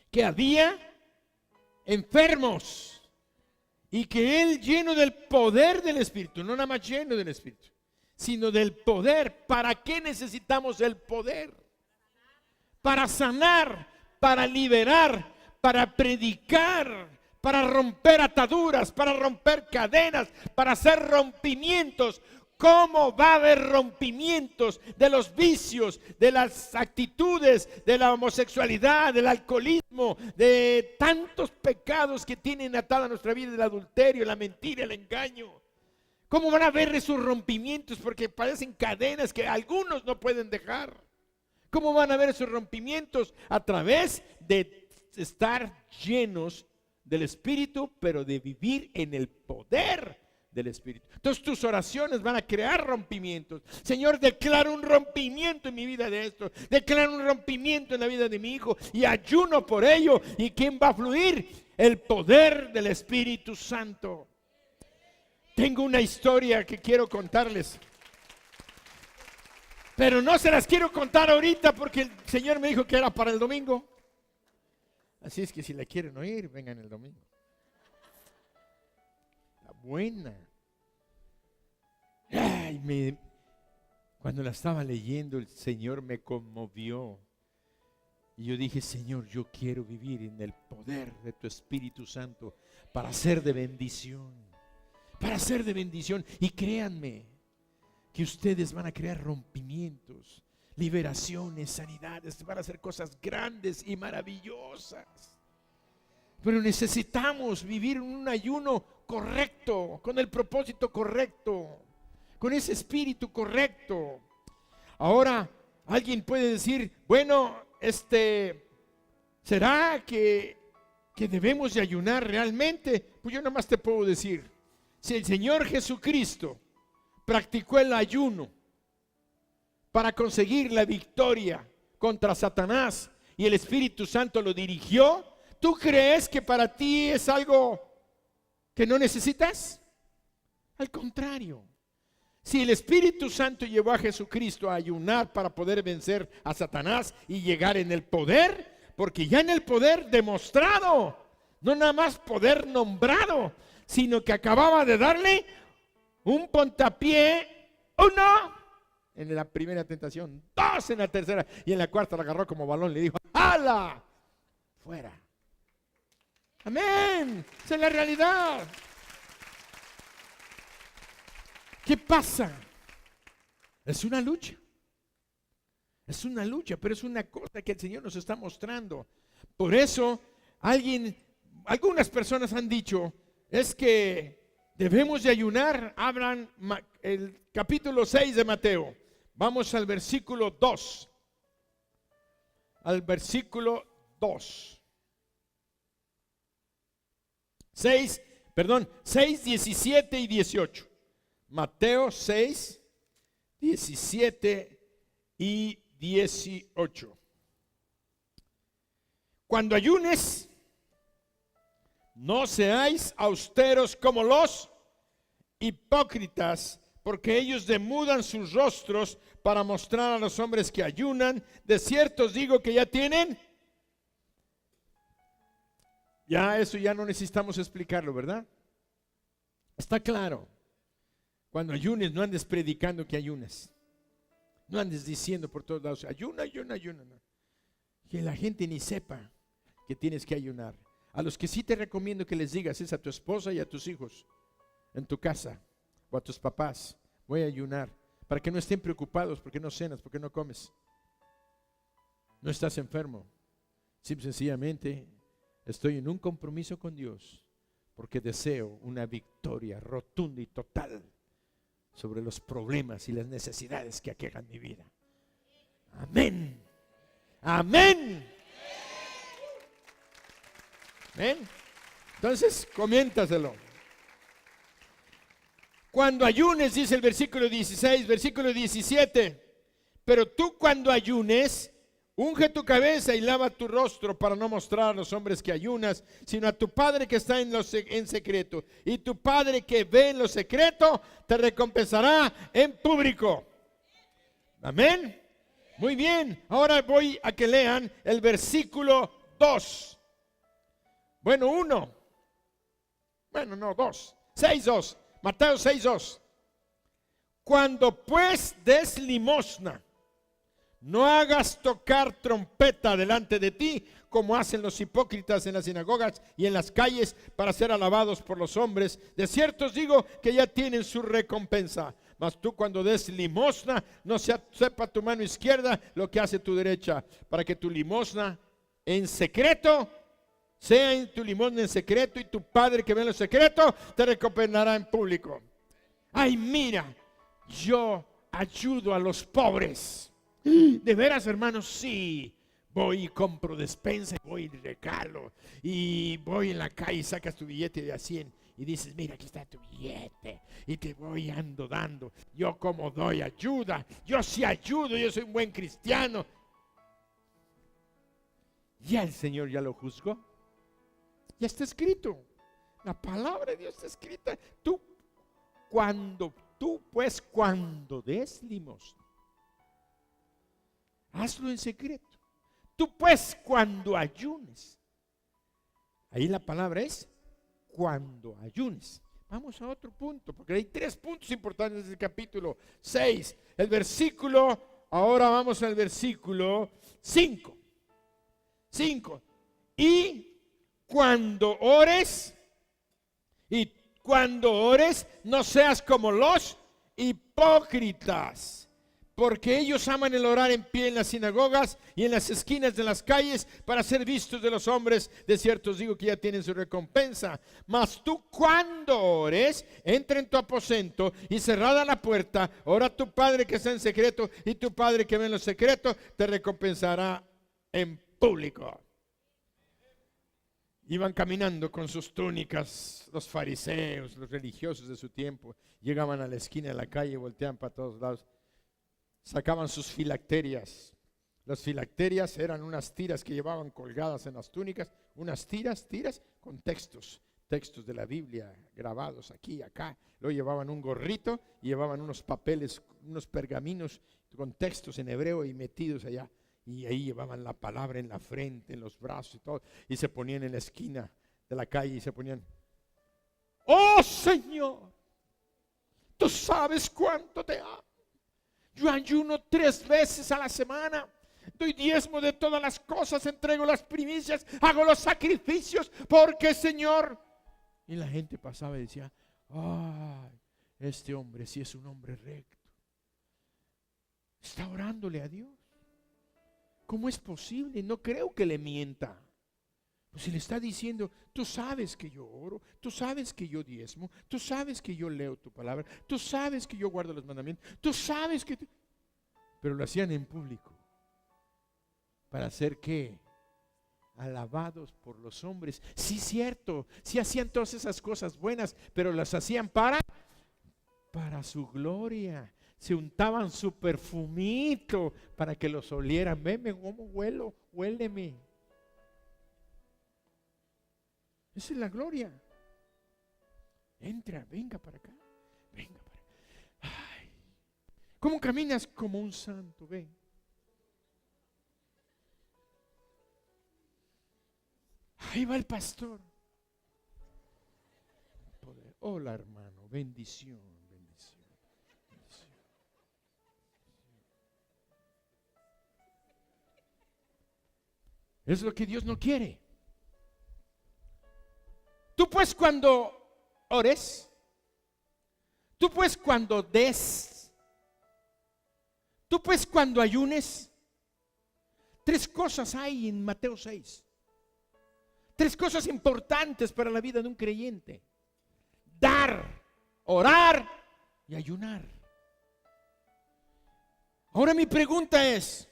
Que había enfermos Y que Él, lleno del poder del Espíritu, no nada más lleno del Espíritu, sino del poder. ¿Para qué necesitamos el poder? Para sanar, para liberar, para predicar, para romper ataduras, para romper cadenas, para hacer rompimientos. ¿Cómo va a haber rompimientos de los vicios, de las actitudes, de la homosexualidad, del alcoholismo, de tantos pecados que tienen atada nuestra vida, el adulterio, la mentira, el engaño? ¿Cómo van a haber esos rompimientos? Porque parecen cadenas que algunos no pueden dejar. ¿Cómo van a haber esos rompimientos? A través de estar llenos del Espíritu, pero de vivir en el poder del Espíritu. Entonces tus oraciones van a crear rompimientos. Señor, declaro un rompimiento en mi vida de esto. Declaro un rompimiento en la vida de mi hijo y ayuno por ello. ¿Y quién va a fluir? El poder del Espíritu Santo. Tengo una historia que quiero contarles, pero no se las quiero contar ahorita porque el Señor me dijo que era para el domingo. Así es que si la quieren oír, vengan el domingo. Está buena. Ay, cuando la estaba leyendo, el Señor me conmovió. Y yo dije, Señor, yo quiero vivir en el poder de tu Espíritu Santo para ser de bendición. Para ser de bendición. Y créanme que ustedes van a crear rompimientos, liberaciones, sanidades, van a hacer cosas grandes y maravillosas. Pero necesitamos vivir en un ayuno correcto, con el propósito correcto, con ese espíritu correcto. Ahora, alguien puede decir, bueno, ¿será que debemos de ayunar realmente? Pues yo nomás te puedo decir, si el Señor Jesucristo practicó el ayuno para conseguir la victoria contra Satanás y el Espíritu Santo lo dirigió, ¿tú crees que para ti es algo que no necesitas? Al contrario, si el Espíritu Santo llevó a Jesucristo a ayunar para poder vencer a Satanás y llegar en el poder, porque ya en el poder demostrado, no nada más poder nombrado, sino que acababa de darle un puntapié, 1 en la primera tentación, 2 en la tercera, y en la cuarta la agarró como balón, le dijo, ¡hala! Fuera. Amén. Esa es la realidad. ¿Qué pasa? Es una lucha. Es una lucha, pero es una cosa que el Señor nos está mostrando. Por eso, algunas personas han dicho, es que debemos de ayunar. Abran el capítulo 6 de Mateo. Vamos al versículo 2. Al versículo 2. 6, 17 y 18. Mateo 6, 17 y 18. Cuando ayunes, no seáis austeros como los hipócritas, porque ellos demudan sus rostros para mostrar a los hombres que ayunan. De cierto os digo que ya tienen. Ya eso ya no necesitamos explicarlo, ¿verdad? Está claro. Cuando ayunes, no andes predicando que ayunas. No andes diciendo por todos lados, ayuna. No. Que la gente ni sepa que tienes que ayunar. A los que sí te recomiendo que les digas es a tu esposa y a tus hijos en tu casa, o a tus papás, voy a ayunar, para que no estén preocupados porque no cenas, porque no comes. No estás enfermo. Simple sencillamente estoy en un compromiso con Dios porque deseo una victoria rotunda y total sobre los problemas y las necesidades que aquejan mi vida. Amén. Amén. Amén. Entonces, coméntaselo. Cuando ayunes, dice el versículo 16, versículo 17, pero tú cuando ayunes, unge tu cabeza y lava tu rostro para no mostrar a los hombres que ayunas, sino a tu Padre que está en secreto. Y tu Padre que ve en lo secreto, te recompensará en público. Amén. Muy bien, ahora voy a que lean el versículo 2. Bueno, 1. Bueno, no, 2. 6:2. Mateo 6:2. Cuando pues des limosna, no hagas tocar trompeta delante de ti, como hacen los hipócritas en las sinagogas y en las calles para ser alabados por los hombres. De cierto os digo que ya tienen su recompensa. Mas tú cuando des limosna, no sepa tu mano izquierda lo que hace tu derecha, para que tu limosna en secreto sea en tu limosna en secreto, y tu Padre que ve en lo secreto te recompensará en público. Ay, mira, yo ayudo a los pobres. De veras, hermanos, sí. Voy y compro despensa, y voy y regalo, y voy en la calle y sacas tu billete de a 100 y dices, mira, aquí está tu billete, y te voy ando dando. Yo como doy ayuda, yo sí ayudo, yo soy un buen cristiano. Ya el Señor ya lo juzgó. Ya está escrito. La palabra de Dios está escrita. Tú cuando des limosna, hazlo en secreto. Tú pues cuando ayunes. Ahí la palabra es cuando ayunes. Vamos a otro punto, porque hay 3 puntos importantes del capítulo 6. Ahora vamos al versículo 5. 5. Y cuando ores, no seas como los hipócritas, porque ellos aman el orar en pie en las sinagogas y en las esquinas de las calles para ser vistos de los hombres. De cierto os digo que ya tienen su recompensa. Mas tú cuando ores, entra en tu aposento y cerrada la puerta, ora a tu Padre que está en secreto, y tu Padre que ve en lo secreto te recompensará en público. Iban caminando con sus túnicas los fariseos, los religiosos de su tiempo. Llegaban a la esquina de la calle, volteaban para todos lados, sacaban sus filacterias. Las filacterias eran unas tiras que llevaban colgadas en las túnicas, unas tiras con textos de la Biblia grabados aquí y acá. Luego llevaban un gorrito y llevaban unos papeles, unos pergaminos con textos en hebreo y metidos allá. Y ahí llevaban la palabra en la frente, en los brazos y todo. Y se ponían en la esquina de la calle y se ponían: oh Señor, tú sabes cuánto te amo. Yo ayuno 3 veces a la semana, doy diezmo de todas las cosas, entrego las primicias, hago los sacrificios, porque Señor. Y la gente pasaba y decía: ay, este hombre sí es un hombre recto, está orándole a Dios. ¿Cómo es posible? No creo que le mienta. Pues si le está diciendo: tú sabes que yo oro, tú sabes que yo diezmo, tú sabes que yo leo tu palabra, tú sabes que yo guardo los mandamientos, tú sabes que... Pero lo hacían en público. ¿Para hacer qué? Alabados por los hombres. Sí, cierto, sí hacían todas esas cosas buenas, pero las hacían para su gloria. Se untaban su perfumito para que los olieran. Veme cómo huelo, huéleme. Esa es la gloria. Entra, venga para acá, venga para acá. Ay, ¿cómo caminas como un santo? Ven. Ahí va el pastor. Hola, hermano, bendición. Es lo que Dios no quiere. Tú pues cuando ores, tú pues cuando des, tú pues cuando ayunes. 3 cosas hay en Mateo 6. 3 cosas importantes para la vida de un creyente: dar, orar y ayunar. Ahora mi pregunta es: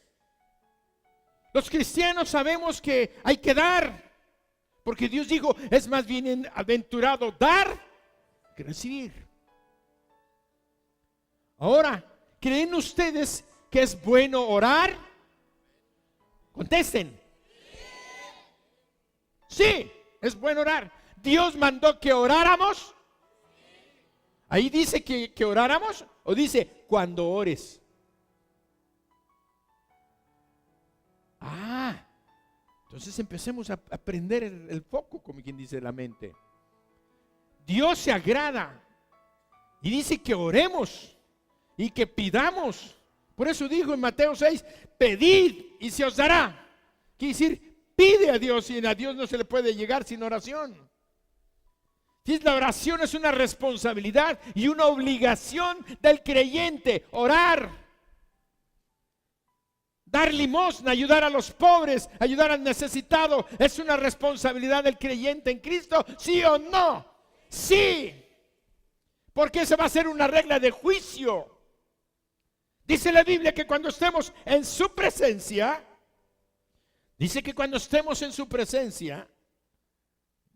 los cristianos sabemos que hay que dar, porque Dios dijo: es más bienaventurado dar que recibir. Ahora, ¿creen ustedes que es bueno orar? Contesten. Sí, es bueno orar. ¿Dios mandó que oráramos? Ahí dice que oráramos, o dice cuando ores. Entonces empecemos a prender el foco, como quien dice, la mente. Dios se agrada y dice que oremos y que pidamos. Por eso dijo en Mateo 6, pedid y se os dará. Quiere decir, pide a Dios, y a Dios no se le puede llegar sin oración. La oración es una responsabilidad y una obligación del creyente. Orar, dar limosna, ayudar a los pobres, ayudar al necesitado, es una responsabilidad del creyente en Cristo, ¿sí o no? Sí, porque esa va a ser una regla de juicio. Dice la Biblia que cuando estemos en su presencia,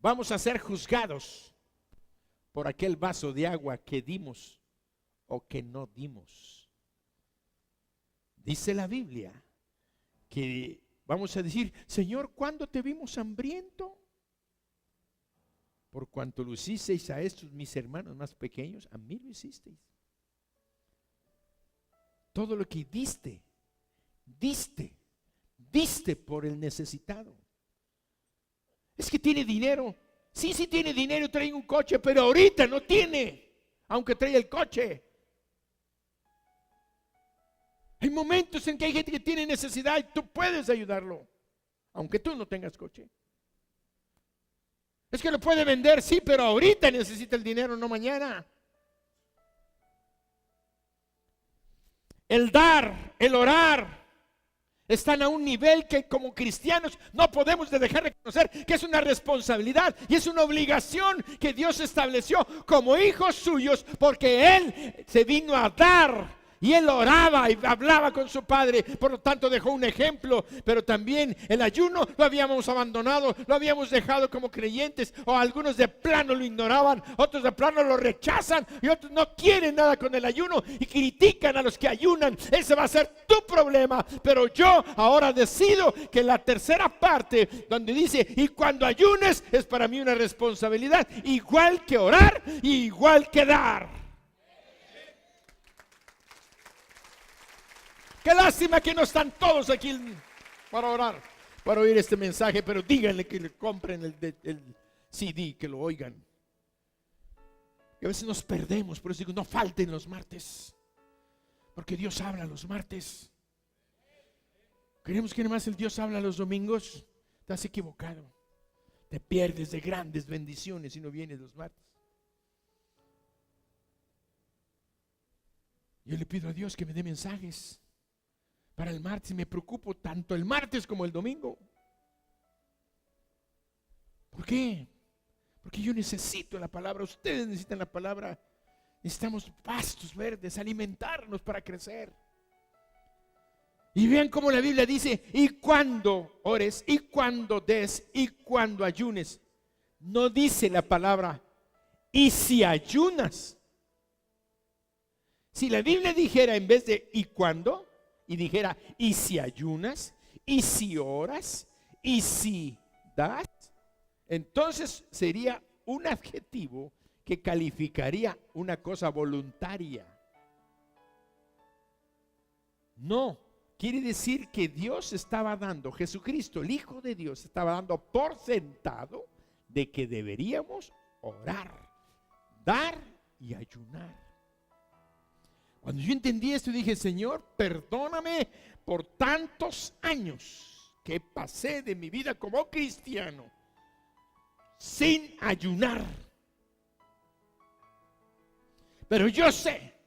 vamos a ser juzgados por aquel vaso de agua que dimos o que no dimos. Dice la Biblia que vamos a decir, Señor, ¿cuándo te vimos hambriento? Por cuanto lo hicisteis a estos mis hermanos más pequeños, a mí lo hicisteis. Todo lo que diste por el necesitado. Es que tiene dinero. Sí tiene dinero, trae un coche, pero ahorita no tiene, aunque trae el coche. Hay momentos en que hay gente que tiene necesidad y tú puedes ayudarlo, aunque tú no tengas coche. Es que lo puede vender, sí, pero ahorita necesita el dinero, no mañana. El dar, el orar, están a un nivel que como cristianos no podemos dejar de reconocer que es una responsabilidad y es una obligación que Dios estableció como hijos suyos, porque Él se vino a dar. Y Él oraba y hablaba con su Padre, por lo tanto dejó un ejemplo. Pero también el ayuno lo habíamos abandonado, lo habíamos dejado como creyentes, o algunos de plano lo ignoraban, otros de plano lo rechazan, y otros no quieren nada con el ayuno y critican a los que ayunan. Ese va a ser tu problema. Pero yo ahora decido que la tercera parte, donde dice, y cuando ayunes, es para mí una responsabilidad, igual que orar, igual que dar. Qué lástima que no están todos aquí para orar, para oír este mensaje, pero díganle que le compren el CD, que lo oigan. Y a veces nos perdemos, por eso digo, no falten los martes, porque Dios habla los martes. Queremos que nomás el Dios habla los domingos. Estás equivocado. Te pierdes de grandes bendiciones si no vienes los martes. Yo le pido a Dios que me dé mensajes para el martes, y me preocupo tanto el martes como el domingo. ¿Por qué? Porque yo necesito la palabra, ustedes necesitan la palabra. Necesitamos pastos verdes, alimentarnos para crecer. Y vean cómo la Biblia dice, y cuando ores, y cuando des, y cuando ayunes. No dice la palabra, y si ayunas. Si la Biblia dijera en vez de y cuando, y dijera, y si ayunas, y si oras, y si das, entonces sería un adjetivo que calificaría una cosa voluntaria. No, quiere decir que Dios estaba dando, Jesucristo, el Hijo de Dios, estaba dando por sentado de que deberíamos orar, dar y ayunar. Cuando yo entendí esto, dije, Señor, perdóname por tantos años que pasé de mi vida como cristiano sin ayunar. Pero yo sé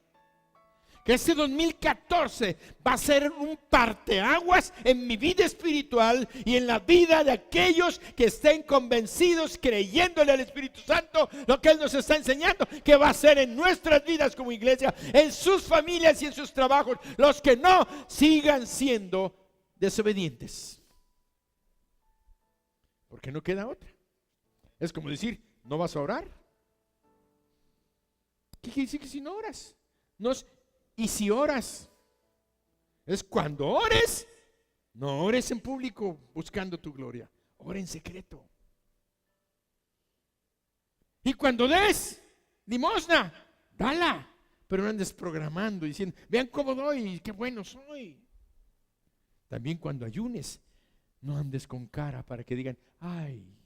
que este 2014 va a ser un parteaguas en mi vida espiritual y en la vida de aquellos que estén convencidos, creyéndole al Espíritu Santo lo que Él nos está enseñando, que va a ser en nuestras vidas como iglesia, en sus familias y en sus trabajos. Los que no, sigan siendo desobedientes, porque no queda otra. Es como decir, ¿no vas a orar? ¿Qué quiere decir que si no oras? No es, y si oras, es cuando ores, no ores en público buscando tu gloria, ora en secreto. Y cuando des limosna, dala, pero no andes programando diciendo, vean cómo doy, qué bueno soy. También cuando ayunes, no andes con cara para que digan, ay,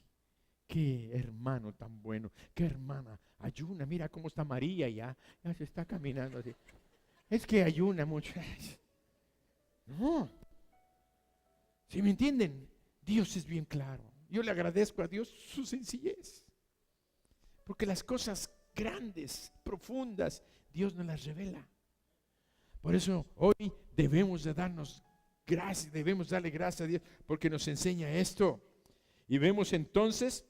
qué hermano tan bueno, qué hermana ayuna, mira cómo está María ya se está caminando así. Es que ayuna mucho. No. ¿Sí me entienden? Dios es bien claro. Yo le agradezco a Dios su sencillez. Porque las cosas grandes, profundas, Dios nos las revela. Por eso hoy debemos de darnos gracias, debemos darle gracias a Dios porque nos enseña esto. Y vemos entonces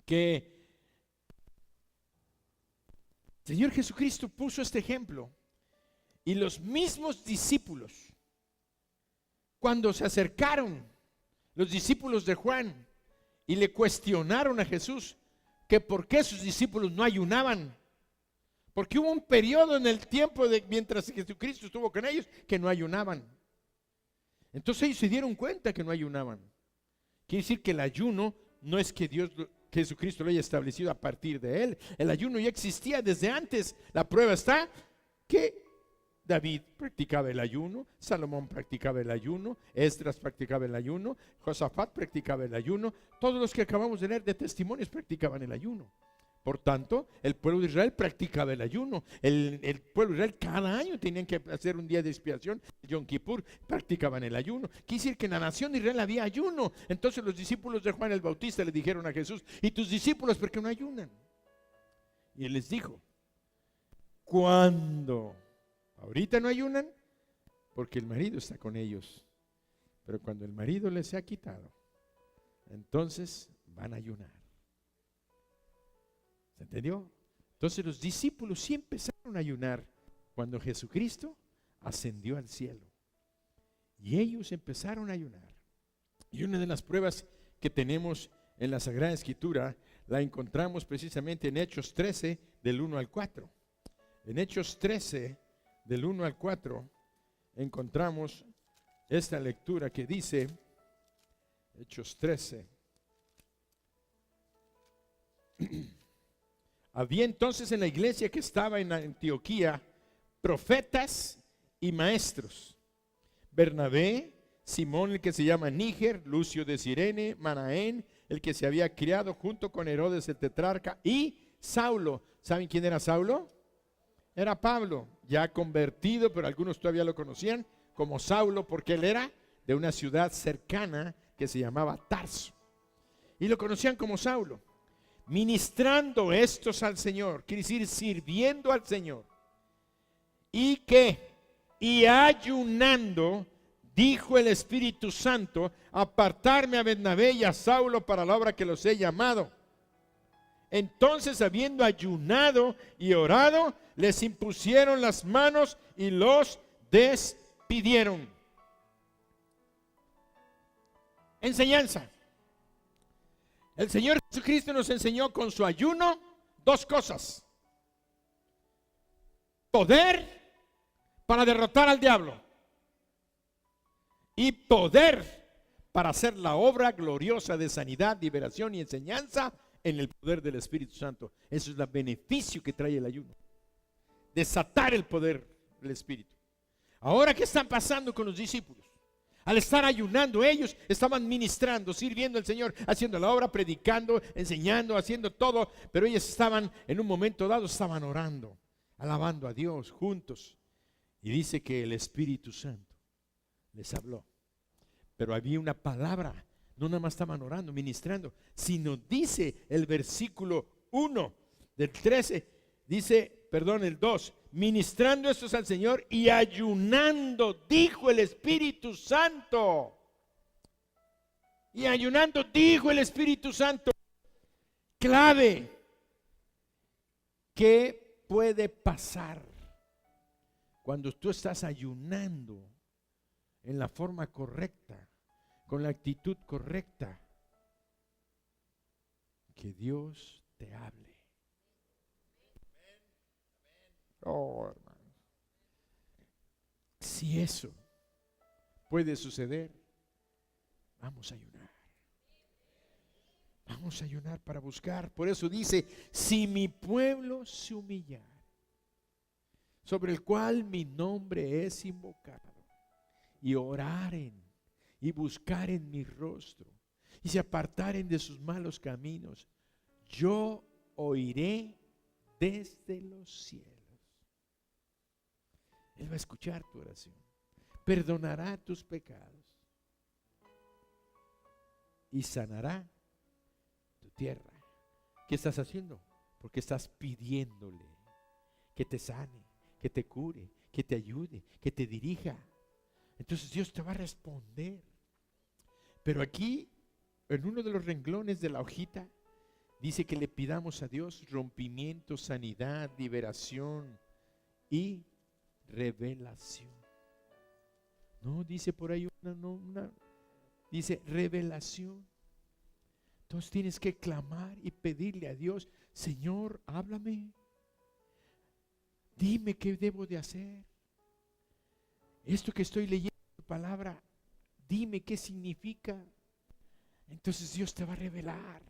que el Señor Jesucristo puso este ejemplo y los mismos discípulos, cuando se acercaron los discípulos de Juan y le cuestionaron a Jesús que por qué sus discípulos no ayunaban, porque hubo un periodo en el tiempo mientras Jesucristo estuvo con ellos que no ayunaban. Entonces ellos se dieron cuenta que no ayunaban. Quiere decir que el ayuno no es que Jesucristo lo haya establecido a partir de él. El ayuno ya existía desde antes. La prueba está que David practicaba el ayuno, Salomón practicaba el ayuno, Esdras practicaba el ayuno, Josafat practicaba el ayuno. Todos los que acabamos de leer de testimonios practicaban el ayuno. Por tanto, el pueblo de Israel practicaba el ayuno. El pueblo de Israel cada año tenían que hacer un día de expiación. Yom Kippur, practicaban el ayuno. Quiere decir que en la nación de Israel había ayuno. Entonces los discípulos de Juan el Bautista le dijeron a Jesús: ¿y tus discípulos por qué no ayunan? Y él les dijo: ¿cuándo? Ahorita no ayunan porque el marido está con ellos. Pero cuando el marido les sea quitado, entonces van a ayunar. ¿Se entendió? Entonces los discípulos sí empezaron a ayunar cuando Jesucristo ascendió al cielo. Y ellos empezaron a ayunar. Y una de las pruebas que tenemos en la Sagrada Escritura la encontramos precisamente en Hechos 13, del 1 al 4. En Hechos 13, del 1 al 4, encontramos esta lectura que dice, Hechos 13. Había entonces en la iglesia que estaba en Antioquía profetas y maestros: Bernabé, Simón el que se llama Níger, Lucio de Cirene, Manaén el que se había criado junto con Herodes el tetrarca, y Saulo. ¿Saben quién era Saulo? Era Pablo, ya convertido, pero algunos todavía lo conocían como Saulo porque él era de una ciudad cercana que se llamaba Tarso, y lo conocían como Saulo. Ministrando estos al Señor, quiere decir sirviendo al Señor. ¿Y qué? Y ayunando, dijo el Espíritu Santo: apartarme a Bernabé y a Saulo para la obra que los he llamado. Entonces, habiendo ayunado y orado, les impusieron las manos y los despidieron. Enseñanza. El Señor Jesucristo nos enseñó con su ayuno dos cosas: poder para derrotar al diablo y poder para hacer la obra gloriosa de sanidad, liberación y enseñanza en el poder del Espíritu Santo. Eso es el beneficio que trae el ayuno: desatar el poder del Espíritu. Ahora, ¿qué está pasando con los discípulos? Al estar ayunando, ellos estaban ministrando, sirviendo al Señor, haciendo la obra, predicando, enseñando, haciendo todo. Pero ellos estaban, en un momento dado, estaban orando, alabando a Dios juntos. Y dice que el Espíritu Santo les habló. Pero había una palabra, no nada más estaban orando, ministrando, sino dice el versículo 1 del 13, el 2, ministrando estos al Señor y ayunando, dijo el Espíritu Santo. Y ayunando, dijo el Espíritu Santo. Clave. ¿Qué puede pasar cuando tú estás ayunando en la forma correcta, con la actitud correcta? Que Dios te hable. Oh, hermano. Si eso puede suceder, vamos a ayunar. Vamos a ayunar para buscar. Por eso dice: si mi pueblo se humillara, sobre el cual mi nombre es invocado, y oraren y buscaren mi rostro, y se apartaren de sus malos caminos, yo oiré desde los cielos. Él va a escuchar tu oración, perdonará tus pecados y sanará tu tierra. ¿Qué estás haciendo? Porque estás pidiéndole que te sane, que te cure, que te ayude, que te dirija. Entonces Dios te va a responder. Pero aquí, en uno de los renglones de la hojita, dice que le pidamos a Dios rompimiento, sanidad, liberación y revelación. No, dice por ahí dice revelación. Entonces tienes que clamar y pedirle a Dios: Señor, háblame. Dime qué debo de hacer. Esto que estoy leyendo tu palabra, dime qué significa. Entonces Dios te va a revelar.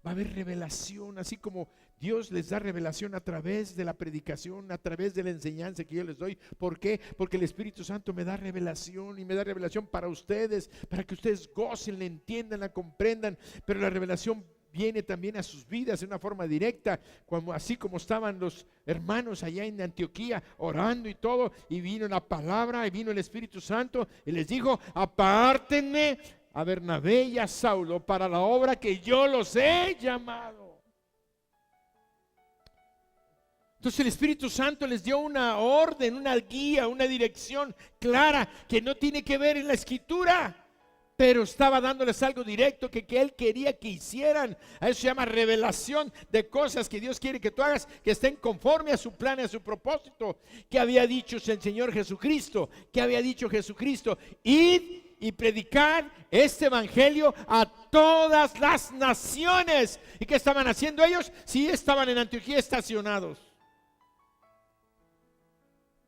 Va a haber revelación, así como Dios les da revelación a través de la predicación, a través de la enseñanza que yo les doy. ¿Por qué? Porque el Espíritu Santo me da revelación, y me da revelación para ustedes, para que ustedes gocen, la entiendan, la comprendan. Pero la revelación viene también a sus vidas de una forma directa, así como estaban los hermanos allá en Antioquía orando y todo, y vino la palabra y vino el Espíritu Santo y les dijo: apártenme a Bernabé y a Saulo para la obra que yo los he llamado. Entonces el Espíritu Santo les dio una orden, una guía, una dirección clara que no tiene que ver en la Escritura, pero estaba dándoles algo directo que Él quería que hicieran. A eso se llama revelación de cosas que Dios quiere que tú hagas, que estén conforme a su plan y a su propósito. ¿Qué había dicho el Señor Jesucristo? ¿Qué había dicho Jesucristo? Id y predicar este evangelio a todas las naciones. ¿Y qué estaban haciendo ellos? Sí, estaban en Antioquía estacionados.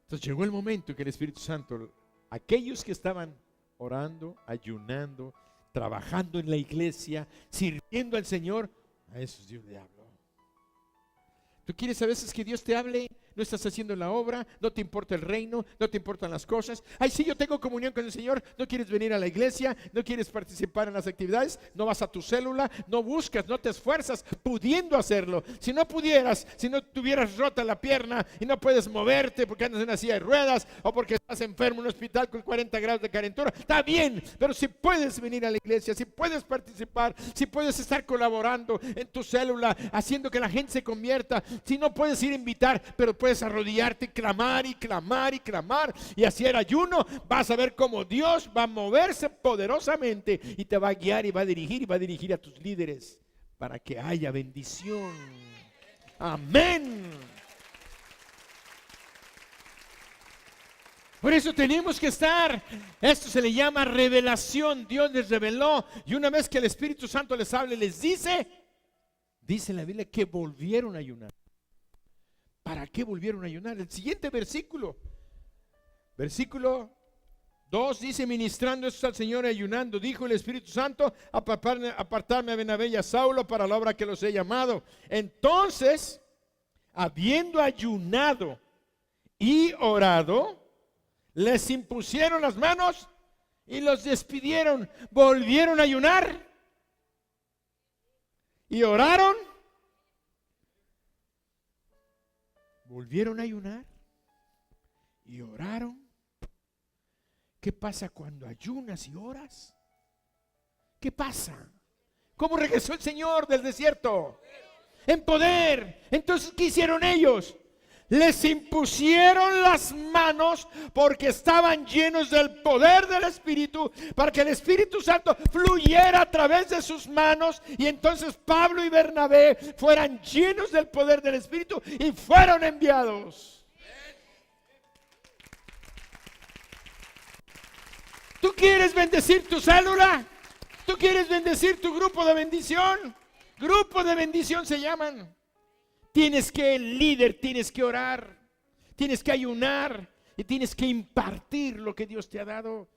Entonces llegó el momento en que el Espíritu Santo, aquellos que estaban orando, ayunando, trabajando en la iglesia, sirviendo al Señor, a esos Dios le habló. ¿Tú quieres a veces que Dios te hable? No estás haciendo la obra, no te importa el reino, no te importan las cosas. Ay, sí, yo tengo comunión con el Señor. No quieres venir a la iglesia, no quieres participar en las actividades, no vas a tu célula, no buscas, no te esfuerzas pudiendo hacerlo. Si no pudieras, si no tuvieras rota la pierna y no puedes moverte porque andas en una silla de ruedas o porque estás enfermo en un hospital con 40 grados de calentura, está bien, pero si puedes venir a la iglesia, si puedes participar, si puedes estar colaborando en tu célula, haciendo que la gente se convierta, si no puedes ir a invitar, pero puedes arrodillarte, clamar y clamar y clamar y hacer ayuno, vas a ver cómo Dios va a moverse poderosamente y te va a guiar y va a dirigir a tus líderes para que haya bendición. Amén. Por eso tenemos que estar, esto se le llama revelación. Dios les reveló, y una vez que el Espíritu Santo les habla, les dice en la Biblia que volvieron a ayunar. ¿Para qué volvieron a ayunar? El siguiente versículo 2 dice: ministrando esto al Señor y ayunando, dijo el Espíritu Santo: apartarme a Bernabé y a Saulo para la obra que los he llamado. Entonces, habiendo ayunado y orado, les impusieron las manos y los despidieron. Volvieron a ayunar y oraron. Volvieron a ayunar y oraron. ¿Qué pasa cuando ayunas y oras? ¿Qué pasa? ¿Cómo regresó el Señor del desierto? En poder. Entonces, ¿qué hicieron ellos? Les impusieron las manos porque estaban llenos del poder del Espíritu, para que el Espíritu Santo fluyera a través de sus manos, y entonces Pablo y Bernabé fueran llenos del poder del Espíritu y fueron enviados. ¿Tú quieres bendecir tu célula? ¿Tú quieres bendecir tu grupo de bendición? Grupo de bendición se llaman. Tienes que, líder, tienes que orar, tienes que ayunar y tienes que impartir lo que Dios te ha dado.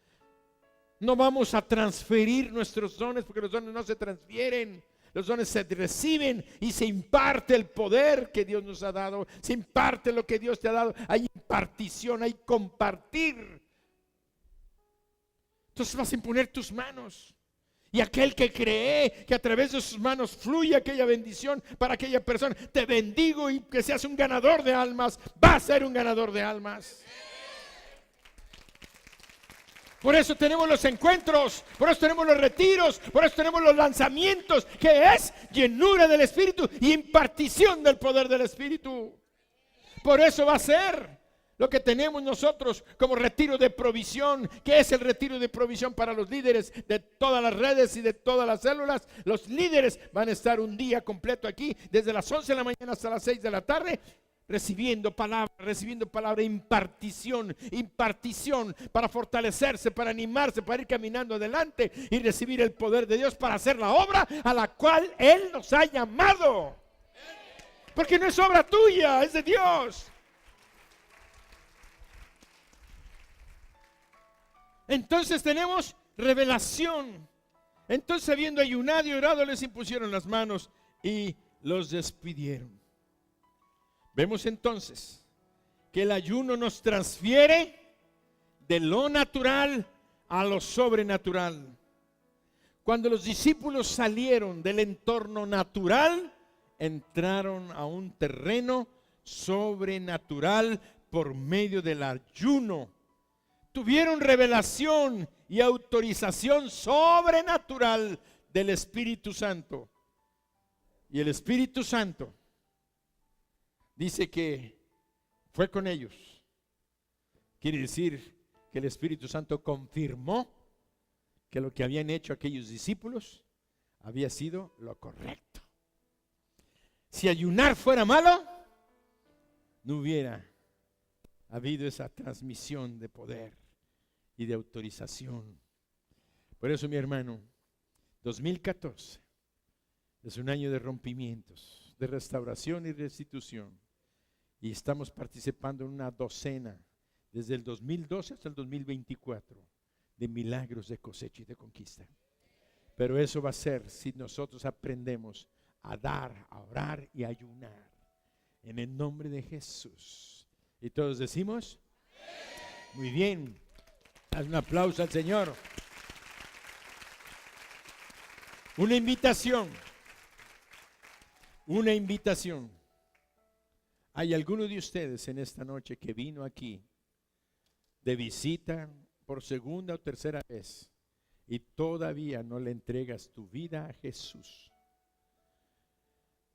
No vamos a transferir nuestros dones, porque los dones no se transfieren. Los dones se reciben y se imparte el poder que Dios nos ha dado. Se imparte lo que Dios te ha dado. Hay impartición, hay compartir. Entonces vas a imponer tus manos Y aquel que cree que a través de sus manos fluye aquella bendición para aquella persona, te bendigo y que seas un ganador de almas, va a ser un ganador de almas. Por eso tenemos los encuentros, por eso tenemos los retiros, por eso tenemos los lanzamientos, que es llenura del Espíritu y impartición del poder del Espíritu. Por eso va a ser lo que tenemos nosotros como retiro de provisión. ¿Qué es el retiro de provisión para los líderes de todas las redes y de todas las células? Los líderes van a estar un día completo aquí, desde las 11 de la mañana hasta las 6 de la tarde, recibiendo palabra, impartición para fortalecerse, para animarse, para ir caminando adelante y recibir el poder de Dios para hacer la obra a la cual Él nos ha llamado. Porque no es obra tuya, es de Dios. Entonces tenemos revelación. Entonces, habiendo ayunado y orado, les impusieron las manos y los despidieron. Vemos entonces que el ayuno nos transfiere de lo natural a lo sobrenatural. Cuando los discípulos salieron del entorno natural, entraron a un terreno sobrenatural por medio del ayuno. Tuvieron revelación y autorización sobrenatural del Espíritu Santo. Y el Espíritu Santo dice que fue con ellos. Quiere decir que el Espíritu Santo confirmó que lo que habían hecho aquellos discípulos había sido lo correcto. Si ayunar fuera malo, no hubiera habido esa transmisión de poder y de autorización. Por eso, mi hermano, 2014 es un año de rompimientos, de restauración y restitución. Y estamos participando en una docena, desde el 2012 hasta el 2024, de milagros de cosecha y de conquista. Pero eso va a ser si nosotros aprendemos a dar, a orar y a ayunar en el nombre de Jesús. Y todos decimos, muy bien, haz un aplauso al Señor. Una invitación. ¿Hay alguno de ustedes en esta noche que vino aquí de visita por segunda o tercera vez y todavía no le entregas tu vida a Jesús?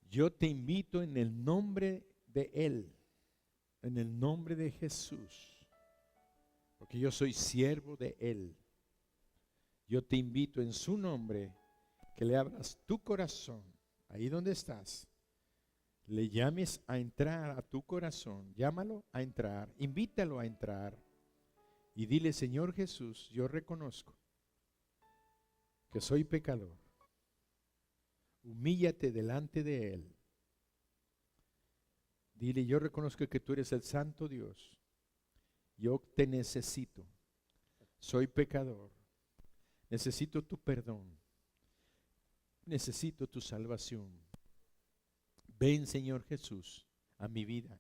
Yo te invito en el nombre de Él, en el nombre de Jesús, porque yo soy siervo de Él. Yo te invito en su nombre que le abras tu corazón, ahí donde estás, le llames a entrar a tu corazón, llámalo a entrar, invítalo a entrar y dile: Señor Jesús, yo reconozco que soy pecador. Humíllate delante de Él. Dile: yo reconozco que tú eres el Santo Dios. Yo te necesito. Soy pecador. Necesito tu perdón. Necesito tu salvación. Ven, Señor Jesús, a mi vida.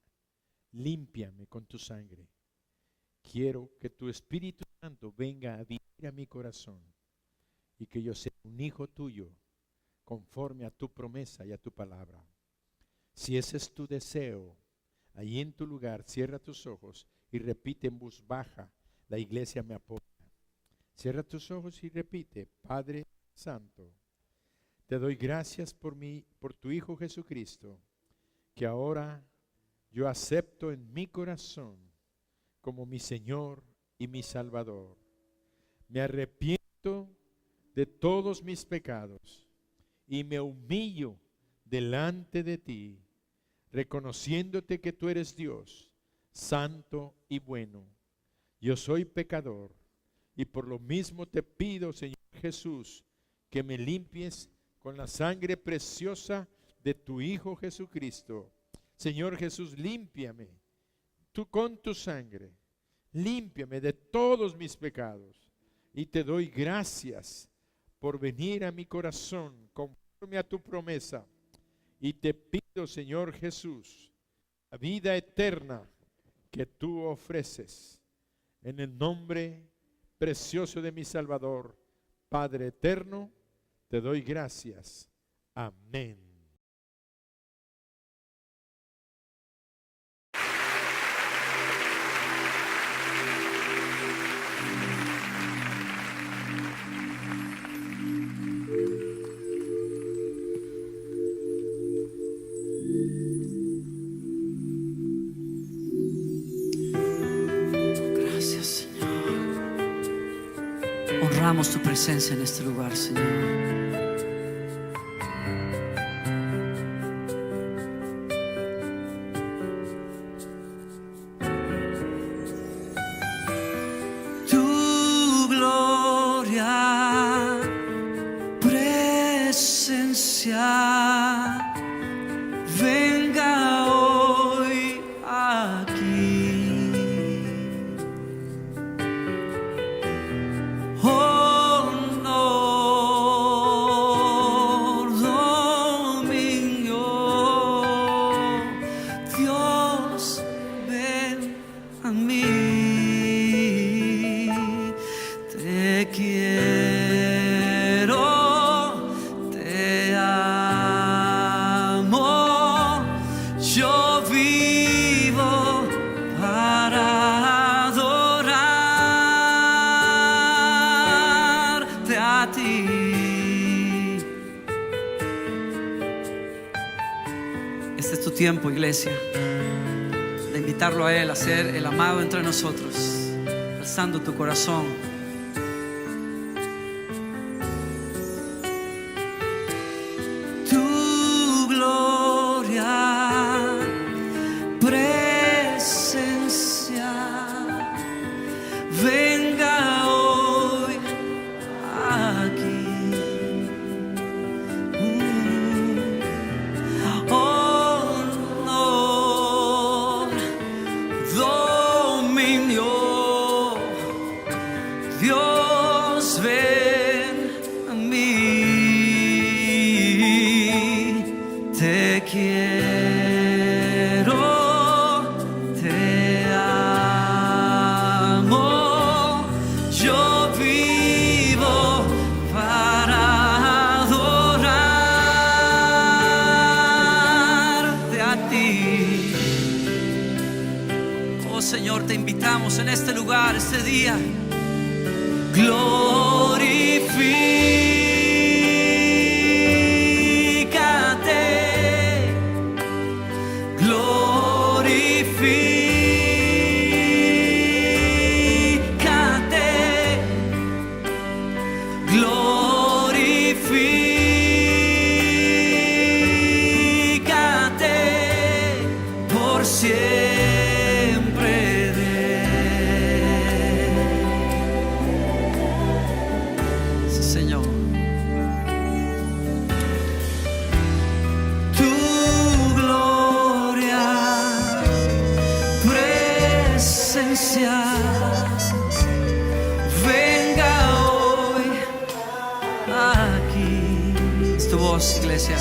Límpiame con tu sangre. Quiero que tu Espíritu Santo venga a vivir a mi corazón y que yo sea un hijo tuyo, conforme a tu promesa y a tu palabra. Si ese es tu deseo, ahí en tu lugar, cierra tus ojos y repite en voz baja: la iglesia me apoya. Cierra tus ojos y repite: Padre Santo, te doy gracias por tu Hijo Jesucristo, que ahora yo acepto en mi corazón como mi Señor y mi Salvador. Me arrepiento de todos mis pecados y me humillo delante de ti, reconociéndote que tú eres Dios, santo y bueno. Yo soy pecador y por lo mismo te pido, Señor Jesús, que me limpies con la sangre preciosa de tu Hijo Jesucristo. Señor Jesús, límpiame tú con tu sangre, límpiame de todos mis pecados y te doy gracias por venir a mi corazón conforme a tu promesa. Y te pido, Señor Jesús, la vida eterna que tú ofreces, en el nombre precioso de mi Salvador, Padre eterno, Te doy gracias. Amén. Gracias, Señor. Honramos tu presencia en este lugar, Señor. Tu gloria, presencia, venga hoy aquí. Honor, dominio, Dios, ven a mí. Te quiero, te amo, yo vivo para adorarte a ti. Este es tu tiempo, iglesia, de invitarlo a Él a ser el amado entre nosotros, alzando tu corazón. Tu gloria, presencia, venga hoy aquí. Honor, dominio, Dios, ven a mí. Te quiero, te amo, yo vivo para adorarte a ti. Oh Señor, te invitamos en este lugar, este día. Glorifícate, glorifícate, glorifícate por siempre. Sí, Señor. Tu gloria, presencia, venga hoy aquí. Es tu voz, iglesia.